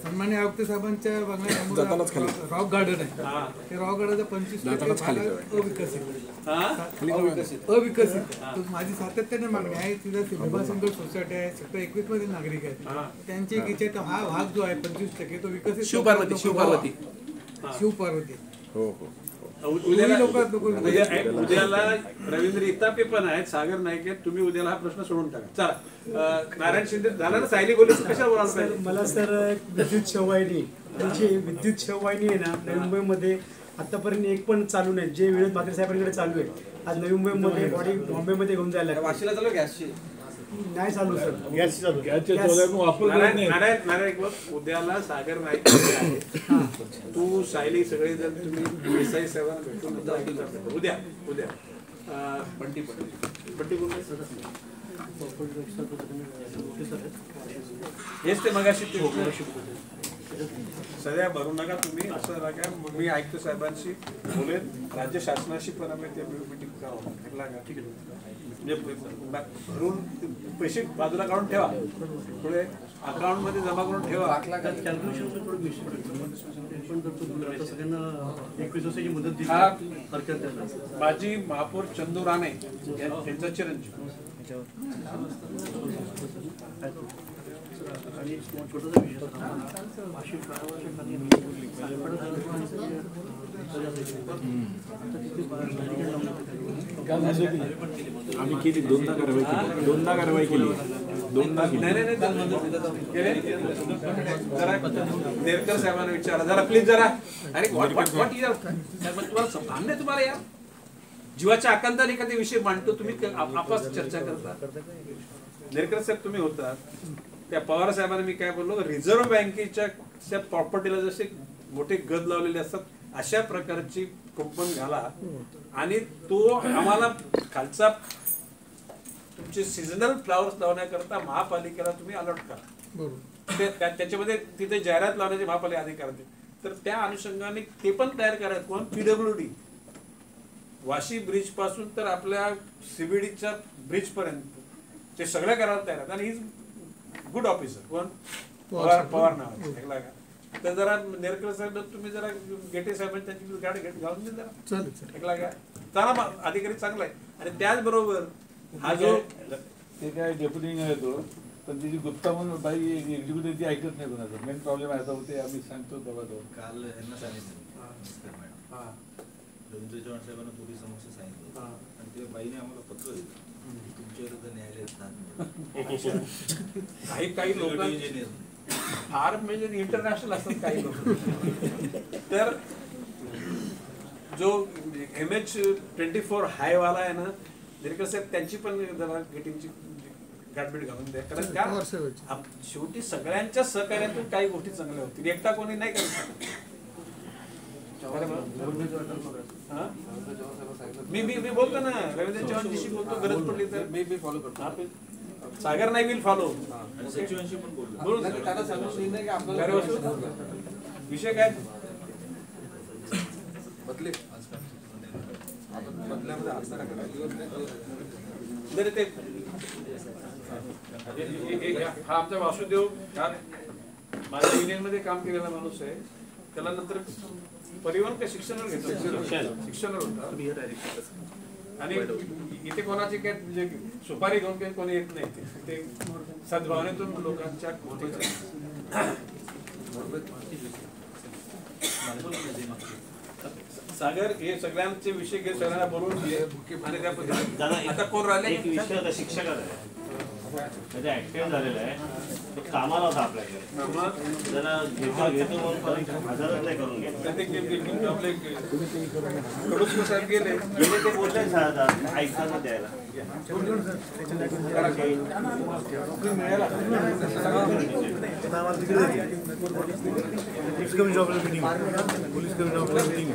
सन्मान्य आयुक्त साहेबांच्या बंगल्यासमोर रॉक गार्डन आहे. ते रॉक गार्डनचा 25% अविकसित. माझी सातत्याने मागणी आहे. तिथं भीमाशंकर सोसायटी आहे. सेक्टर 21 मध्ये नागरिक आहेत. त्यांची एक इच्छा आहे हा भाग जो आहे 25% तो विकसित. शिवपार्वती हो हो. उद्याला रवींद्र इतापे पण आहेत. सागर नाईक आहेत. तुम्ही उद्याला हा प्रश्न सोडून टाका. चला नारायण शिंदे झाला ना. सायली गोले कशा बोलायला? मला सर विद्युत शववाहिनी जी विद्युत शववाहिनी आहे ना नवी मुंबईमध्ये आतापर्यंत एक पण चालू नाही. जे विनोद म्हात्रे साहेबांकडे चालू आहे. आज नवी मुंबईमध्ये बॉडी बॉम्बेमध्ये घेऊन जायला वाशीला चालू गॅसची नाही चालू सर. गॅसची चालू नारायण उद्याला सागर नाईक तू सायली सगळे जण तुम्ही देसाई साहेबांना भेटून उद्या बंटी कोण हेच ते मगाशी ते सध्या भरू नका तुम्ही असं नका. मी आयुक्त साहेबांशी बोलेन, राज्य शासनाशी पण आम्ही ते मीटिंग भरून पैसे बाजूला काढून ठेवा, थोडे अकाउंट मध्ये जमा करून ठेवा. माजी महापौर चंदू राणे यांचा चिरंजीव आणि छोटासा विषय आम्ही केली दोनदा कारवाई केली जरा नेरकर साहेबांना विचारा जरा प्लीज जरा. अरे तुम्हाला या जीवाच्या आकांताने एखादा विषय मांडतो तुम्ही आपस चर्चा करता. नेरकर साहेब तुम्ही होता त्या पवार साहेबांना मी काय बोललो, रिझर्व्ह बँकेच्या प्रॉपर्टीला जसे मोठे गद लावलेले असतात अशा प्रकारची कुंपण घाला आणि तो आम्हाला खालचा तुमचे सीझनल फ्लावर्स लावण्याकरता महापालिकेला तुम्ही अलर्ट करा. त्याच्यामध्ये तिथे जाहिरात लावण्याचे महापालिका अधिकार दे. तर त्या अनुषंगाने ते पण तयार करायचं कोण, PWD वाशी ब्रिज पासून तर आपल्या CBDच्या ब्रिज पर्यंत ते सगळ्या करायला तयार आहेत. आणि ही गुड ऑफिसर कोण, पवार नाव. तर जरा नेरकर साहेब तुम्ही जरा गेटे साहेब त्यांची गाडी घालून दे जरा, ऐकला का चांगला अधिकारी चांगला आहे. आणि त्याचबरोबर हा जो ते काय डेप्युटी येतो पण तिची गुप्ता म्हणून बाई एक्झिक्युटिव्ह ती ऐकत नाही कोणाचं. मेन प्रॉब्लेम आहे होते आम्ही सांगतो बाबा तो काल यांना सांगितलं रवींद्र चव्हाण साहेबांना पोलीस समक्ष सांगितलं आणि ते बाईने आम्हाला पत्र दिलं तुमच्या विरुद्ध न्यायालयात काही लोक फार म्हणजे इंटरनॅशनल असतात काही लोक. तर जो MH24 हाय वाला आहे ना नेरकर साहेब त्यांची पण जरा गेटिंगची गाठभेट घालून द्या. कारण त्या शेवटी सगळ्यांच्या सहकार्यातून काही गोष्टी चांगल्या होतील, एकटा कोणी नाही करत. मी बोलतो ना रवींद्र चव्हाणजीशी बोलतो, गरज पडली तर मी फॉलो करतो. सागर नाही विल फॉलो. सचिवांशी पण बोलून विषय काय बदले ते हा आमचा वासुदेव माझ्या युनियन मध्ये काम केलेला माणूस आहे. त्याला नंतर परिवहन का शिक्षणावर घेतलं, शिक्षणावर होता. आणि इथे कोणाची काय म्हणजे सुपारी घेऊन काही कोणी येत नाही. ते सद्भावनेतून लोकांच्या सागर हे सगळ्यांचे विषय घे, सगळ्यांना बोलून घे आणि त्या पद्धतीने आता कोण राहिले एक विषय होता शिक्षकाचा म्हणजे ऍक्सिडेंट झालेला आहे. तो कामाला होता आपल्याकडे जरा घेतो म्हणून हजरच नाही करून घेतलं. गेले ते बोलले ऐकताना द्यायला police commissioner meeting police commissioner meeting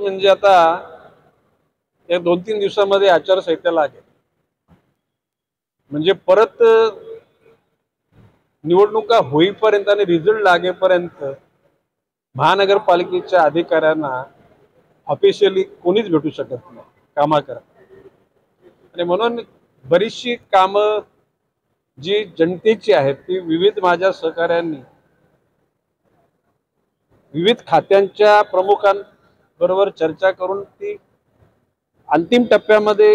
म्हणजे आता या 2-3 दिवसामध्ये आचारसंहिता लागेल, म्हणजे परत निवडणुका होईपर्यंत आणि रिझल्ट लागेपर्यंत महानगरपालिकेच्या अधिकाऱ्यांना ऑफिशियली कोणीच भेटू शकत नाही कामाकरता. आणि म्हणून बरीचशी कामं जी जनतेची आहेत ती विविध माझ्या सहकाऱ्यांनी विविध खात्यांच्या प्रमुखांबरोबर चर्चा करून ती अंतिम टप्प्यामध्ये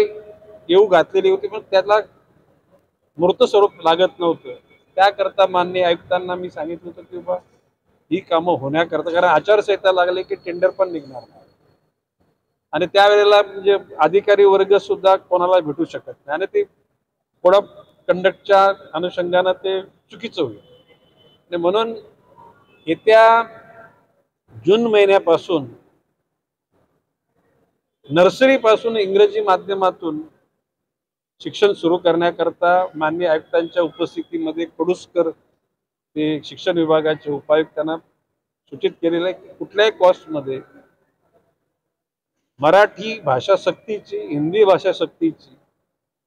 येऊ घातलेली होती, पण त्याला मूर्त स्वरूप लागत नव्हतं. त्याकरता माननीय आयुक्तांना मी सांगितलं होतं की बाबा ही कामं होण्याकरता, कारण आचारसंहिता लागली की टेंडर पण निघणार नाही आणि त्यावेळेला म्हणजे अधिकारी वर्ग सुद्धा कोणाला भेटू शकत नाही आणि ते थोडं कंडक्टच्या अनुषंगानं ते चुकीचं होईल. आणि म्हणून येत्या जून महिन्यापासून नर्सरीपासून इंग्रजी माध्यमातून शिक्षण सुरू करण्याकरता माननीय आयुक्तांच्या उपस्थितीमध्ये कडुसकर ते शिक्षण विभागाचे उपायुक्तांना सूचित केलेलं आहे की कुठल्याही कॉस्टमध्ये मराठी भाषा सक्तीची, हिंदी भाषा सक्तीची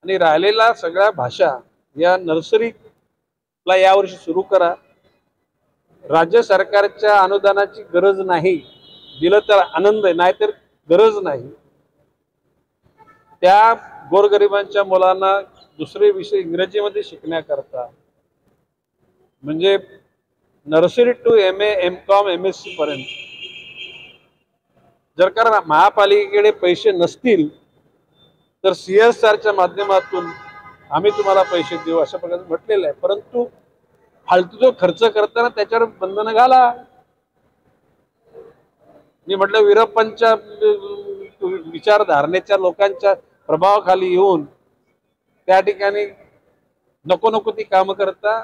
आणि राहिलेल्या सगळ्या भाषा या नर्सरीला यावर्षी सुरू करा. राज्य सरकारच्या अनुदानाची गरज नाही, दिलं तर आनंद आहे, नाहीतर गरज नाही. त्या गोरगरिबांच्या मुलांना दुसरे विषय इंग्रजीमध्ये शिकण्याकरता म्हणजे nursery to MA, MCOM, MSc पर्यंत जर का महापालिकेकडे पैसे नसतील तर CSRच्या माध्यमातून आम्ही तुम्हाला पैसे देऊ अशा प्रकारे म्हटलेलं आहे. परंतु फालतू जो खर्च करताना त्याच्यावर बंधनं घाला. मी म्हटलं वीरप्पांच्या विचारधारणेच्या लोकांच्या प्रभावाखाली येऊन त्या ठिकाणी नको नको ती कामं करता,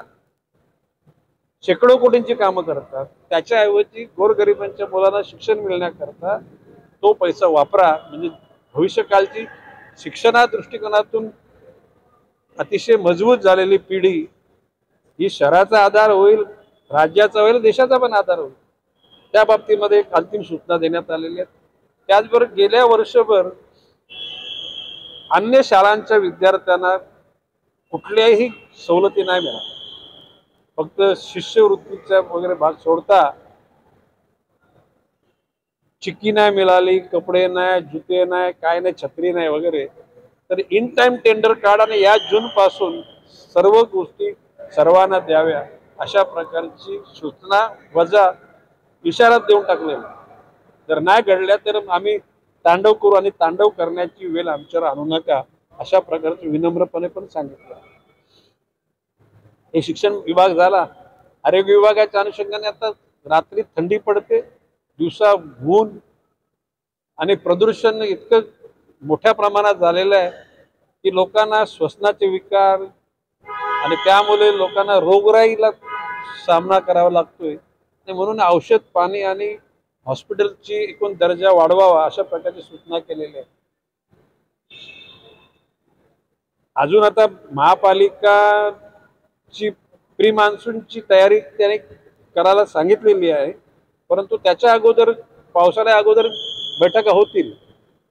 शेकडो कोटींची कामं करतात. त्याच्याऐवजी गोरगरिबांच्या मुलांना शिक्षण मिळण्याकरता तो पैसा वापरा, म्हणजे भविष्यकालची शिक्षणा दृष्टिकोनातून अतिशय मजबूत झालेली पिढी ही शहराचा आधार होईल, राज्याचा होईल, देशाचा पण आधार होईल. त्या बाबतीमध्ये एक अंतिम सूचना देण्यात आलेल्या आहेत. त्याचबरोबर गेल्या वर्षभर अन्य शाळांच्या विद्यार्थ्यांना कुठल्याही सवलती नाही मिळाल्या. फक्त शिष्यवृत्तीचा वगैरे भाग सोडता चिक्की नाही मिळाली, कपडे नाही, जुते नाही, काय नाही, छत्री नाही वगैरे. तर इन टाइम टेंडर काढ आणि या जून पासून सर्व गोष्टी सर्वांना द्याव्या अशा प्रकारची सूचना वजा इशारा देऊन टाकलेला. जर नाही घडल्या तर आम्ही तांडव करू आणि तांडव करण्याची वेळ आमच्यावर आणू नका अशा प्रकारचे विनम्रपणे पण सांगितलं. हे शिक्षण विभाग झाला. आरोग्य विभागाच्या अनुषंगाने आता रात्री थंडी पडते, दिवसा ऊन आणि प्रदूषण इतकं मोठ्या प्रमाणात झालेलं आहे की लोकांना श्वसनाचे विकार आणि त्यामुळे लोकांना रोगराईला सामना करावा लागतोय. म्हणून औषध पाणी आणि हॉस्पिटलची एकूण दर्जा वाढवावा अशा प्रकारची सूचना केलेल्या आहे. अजून आता महापालिकाची प्री मान्सूनची तयारी त्याने करायला सांगितलेली आहे, परंतु त्याच्या अगोदर पावसाळ्या अगोदर बैठका होतील,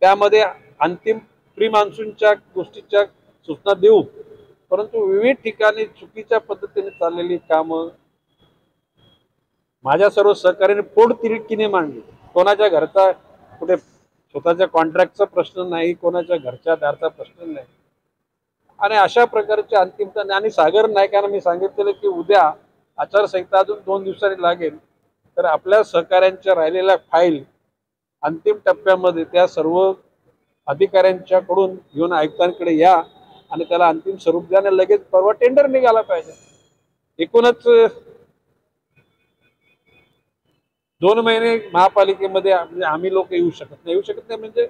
त्यामध्ये अंतिम प्री मान्सूनच्या गोष्टीच्या सूचना देऊ. परंतु विविध ठिकाणी चुकीच्या पद्धतीने चाललेली कामं माझ्या सर्व सहकार्याने पोटतिडकीने मांडली. कोणाच्या घरचा कुठे स्वतःच्या कॉन्ट्रॅक्टचा प्रश्न नाही, कोणाच्या घरच्या दारचा प्रश्न नाही आणि अशा प्रकारचे अंतिमता. आणि सागर नायकांना मी सांगितलेलं की उद्या आचारसंहिता अजून 2 दिवसांनी लागेल, तर आपल्या सहकाऱ्यांच्या राहिलेल्या फाईल अंतिम टप्प्यामध्ये त्या सर्व अधिकाऱ्यांच्याकडून घेऊन आयुक्तांकडे या आणि त्याला अंतिम स्वरूप द्या. लगेच परवा टेंडर निघाला पाहिजे. एकूणच 2 महिने महापालिकेमध्ये आम्ही लोक येऊ शकत नाही म्हणजे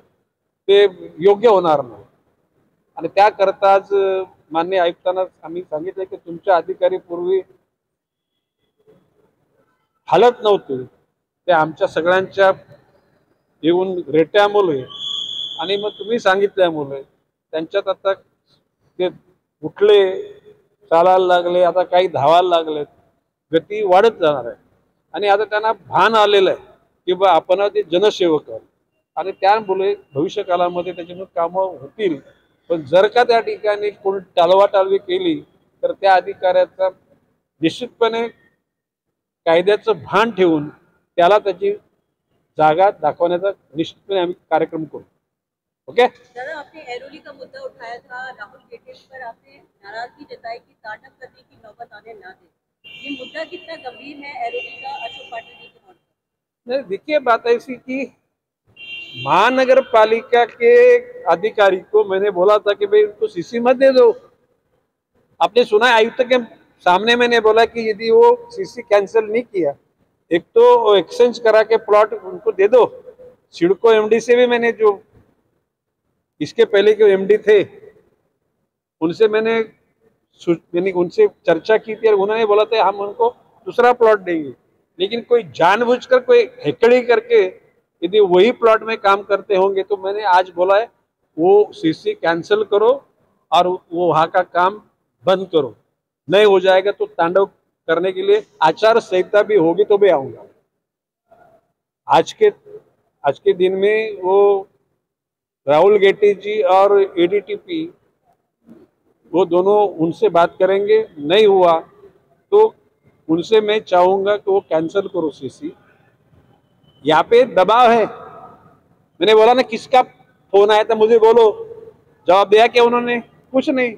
ते योग्य होणार नाही. आणि त्याकरता आज माननीय आयुक्तांना आम्ही सांगितलं की तुमच्या अधिकारी पूर्वी हालत नव्हते, ते आमच्या सगळ्यांच्या येऊन रेट्यामुळे आणि मग तुम्ही सांगितल्यामुळे त्यांच्यात आता ते उठले, चालायला लागले, आता काही धावायला लागलेत, गती वाढत जाणार आहे. आणि आता त्यांना भान आलेलं आहे की बा आपण ते जनसेवक आहोत, आणि त्यामुळे भविष्य काळामध्ये त्याच्यामुळे कामं होतील. पण जर का त्या ठिकाणी कोणी टाळवाटाळवी केली तर त्या अधिकाऱ्याचा निश्चितपणे कायद्याचं भान ठेवून त्याला त्याची जागा दाखवण्याचा निश्चितपणे आम्ही कार्यक्रम करू. ओके. दादा, आपने एरोली का मुद्दा उठाया था, राहुल गेटेट पर आपने नाराजगी जताई कि स्टार्टअप करने की नौबत आने ना दे. ये मुद्दा कितना गंभीर है एरोली का अशोक पाटिल जी के मौत पर? नहीं, देखिए बात ऐसी कि महानगर पालिका के अधिकारी को मैंने बोला था कि भाई उनको सीसी मत दे दो. आपने सुना आयुक्त के सामने मैंने बोला कि यदि वो सीसी कैंसिल नहीं किया, एक तो एक्सचेंज करा के प्लॉट उनको दे दो. सिडको एमडी से भी मैंने, जो इसके पहले के एमडी थे, उनसे मैंने उनसे चर्चा की थी और उन्होंने बोला था हम उनको दूसरा प्लॉट देंगे. लेकिन कोई जानबूझकर कोई हेकड़ी करके यदि वही प्लॉट में काम करते होंगे तो मैंने आज बोला है वो सीसी कैंसिल करो और वो वहाँ का काम बंद करो. नहीं हो जाएगा तो तांडव करने के लिए आचार संहिता भी होगी तो भी आऊंगा. आज के दिन में वो राहुल गेटी जी और एडीटीपी वो दोनों उनसे बात करेंगे. नहीं हुआ तो उनसे मैं चाहूंगा कि वो कैंसिल करो सीसी. यहाँ पे दबाव है. मैंने बोला ना किसका फोन आया था मुझे बोलो. जवाब दिया क्या उन्होंने? कुछ नहीं.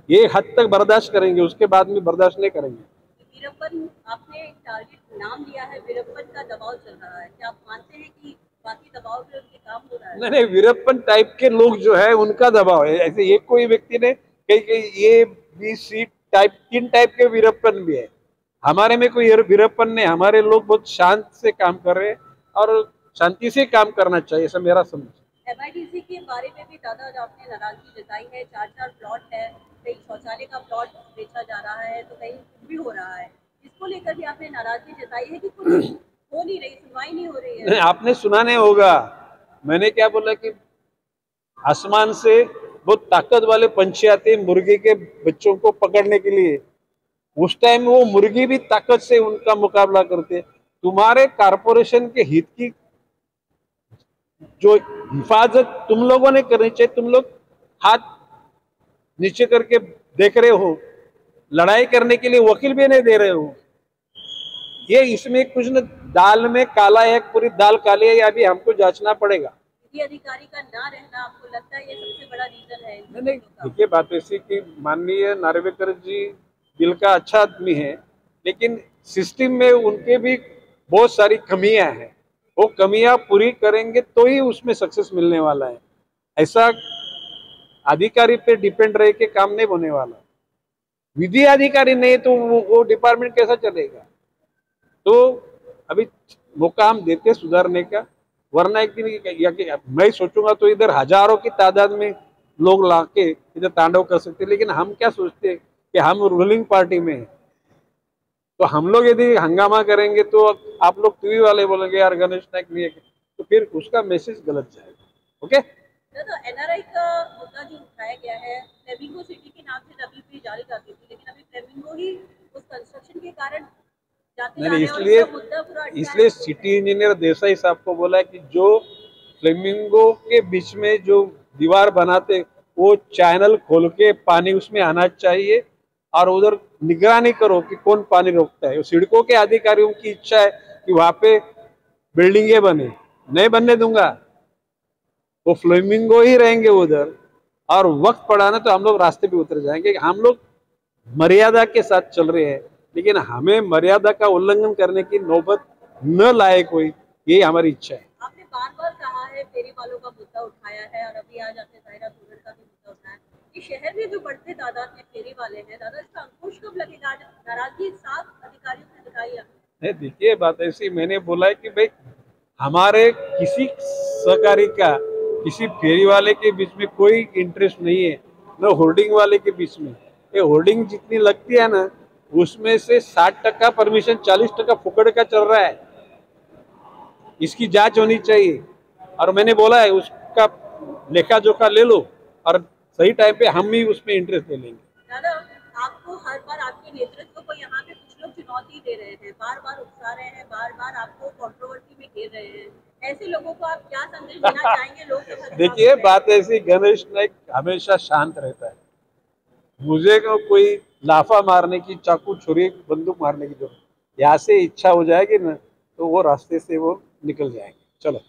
ये हद तक बर्दाश्त करेंगे, उसके बाद में बर्दाश्त नहीं करेंगे. वीरप्पन, आपने टारगेट नाम लिया है, वीरप्पन का दबाव चल रहा है, क्या आप मानते हैं कि बाकी दबाव पे उनके काम हो रहा है? नहीं, वीरप्पन टाइप के लोग जो है उनका दबाव है. ऐसे एक कोई व्यक्ति ने कई ये बी सी टाइप 3 टाइप के वीरप्पन भी है. हमारे में कोई वीरप्पन नहीं. हमारे लोग बहुत शांत से काम कर रहे हैं और शांति से काम करना चाहिए, ऐसा मेरा समझ. MIDC के बारे में भी दादा आपने नाराजगी जताई है. 4 प्लॉट है, कहीं शौचालय का प्लॉट बेचा जा रहा है तो कहीं कुछ भी हो रहा है. इसको लेकर भी आपने नाराजगी जताई है कि कुछ हो नहीं रही, सुनवाई नहीं हो रही है. नहीं, आपने सुना नहीं होगा. मैंने क्या बोला कि आसमान से बहुत ताकत वाले पंछी आते हैं मुर्गी के बच्चों को पकड़ने के लिए. उस टाइम वो मुर्गी भी ताकत से उनका मुकाबला करते. तुम्हारे कारपोरेशन के हित की जो हिफाजत तुम लोगों ने करनी चाहिए. तुम लोग हाथ नीचे करके देख रहे हो. लड़ाई करने के लिए वकील भी नहीं दे रहे हो. ये इसमें कुछ न, दाल में काला है, पूरी दाल काली है. ये अभी हमको जांचना पड़ेगा. ये अधिकारी का ना रहना आपको लगता है ये सबसे बड़ा रीजन है? नहीं, देखिए बात ऐसी कि माननीय नार्वेकर जी दिल का अच्छा आदमी है, लेकिन सिस्टम में उनके भी बहुत सारी कमियां हैं. वो कमियां पूरी करेंगे तो ही उसमें सक्सेस मिलने वाला है. ऐसा अधिकारी पे डिपेंड रह के काम नहीं होने वाला. विधि अधिकारी नहीं तो वो डिपार्टमेंट कैसा चलेगा. तो अभी मौका हम देते सुधारने का, वरना एक दिन मैं सोचूंगा तो इधर हजारों की तादाद में लोग लाके इधर तांडव कर सकते. लेकिन हम क्या सोचते हैं कि हम रूलिंग पार्टी में हैं, तो हम लोग यदि हंगामा करेंगे तो आप लोग टीवी वाले बोलेंगे यार गणेश नायक नहीं है, तो फिर उसका मैसेज गलत जाएगा. ओके. तो NRI का मुद्दा जो उठाया गया है, फ्लेमिंगो सिटी के नाम से WP जारी जाती थी, लेकिन अभी फ्लेमिंगो ही उस कंस्ट्रक्शन के कारण नहीं. इसलिए सिटी इंजीनियर देसाई साहब को बोला है कि जो फ्लेमिंगो के बीच में जो दीवार बनाते वो चैनल खोल के पानी उसमें आना चाहिए और उधर निगरानी करो कि कौन पानी रोकता है. सिडको के अधिकारियों की इच्छा है कि वहां पे बिल्डिंगे बने. नहीं बनने दूंगा. वो फ्लेमिंगो ही रहेंगे उधर, और वक्त पड़ा ना तो हम लोग रास्ते पे उतर जाएंगे. हम लोग मर्यादा के साथ चल रहे हैं, लेकिन हमें मर्यादा का उल्लंघन करने की नौबत न लाए कोई, ये हमारी इच्छा है. आपने बार-बार कहा है फेरी वालों का मुद्दा उठाया है और अभी आज आपने दायरा सोलन का भी मुद्दा उठाया. ये शहर में जो बढ़ते तादाद में फेरी वाले हैं, दादा इसका अंकुश कब लगेगा? नाराजगी साफ अधिकारियों से दिखाई आपने. देखिए बात ऐसी, मैंने बोला है कि भाई हमारे किसी सहकारी का किसी फेरी वाले के बीच में कोई इंटरेस्ट नहीं है, न होर्डिंग वाले के बीच में. ये होर्डिंग जितनी लगती है ना उसमें से 60% परमिशन, 40% फुकड़ का चल रहा है. इसकी जांच होनी चाहिए और मैंने बोला है उसका लेखा जोखा ले लो और सही टाइम पे हम ही उसमें इंटरेस्ट ले लेंगे. दादा, आपको हर बार आपके नेतृत्व को यहाँ पे कुछ लोग चुनौती दे रहे हैं, बार-बार उकसा रहे हैं, बार-बार आपको कंट्रोवर्सी में घेर रहे हैं. ऐसे लोगों को आप क्या संदेश देना चाहेंगे? लोग देखिए, बात ऐसी, गणेश नाइक हमेशा शांत रहता है। मुझे कोई लाफा मारने की, चाकू छुरी बंदूक मारने की जरूरत, यहाँ से इच्छा हो जाएगी ना तो वो रास्ते से वो निकल जाएंगे। चलो।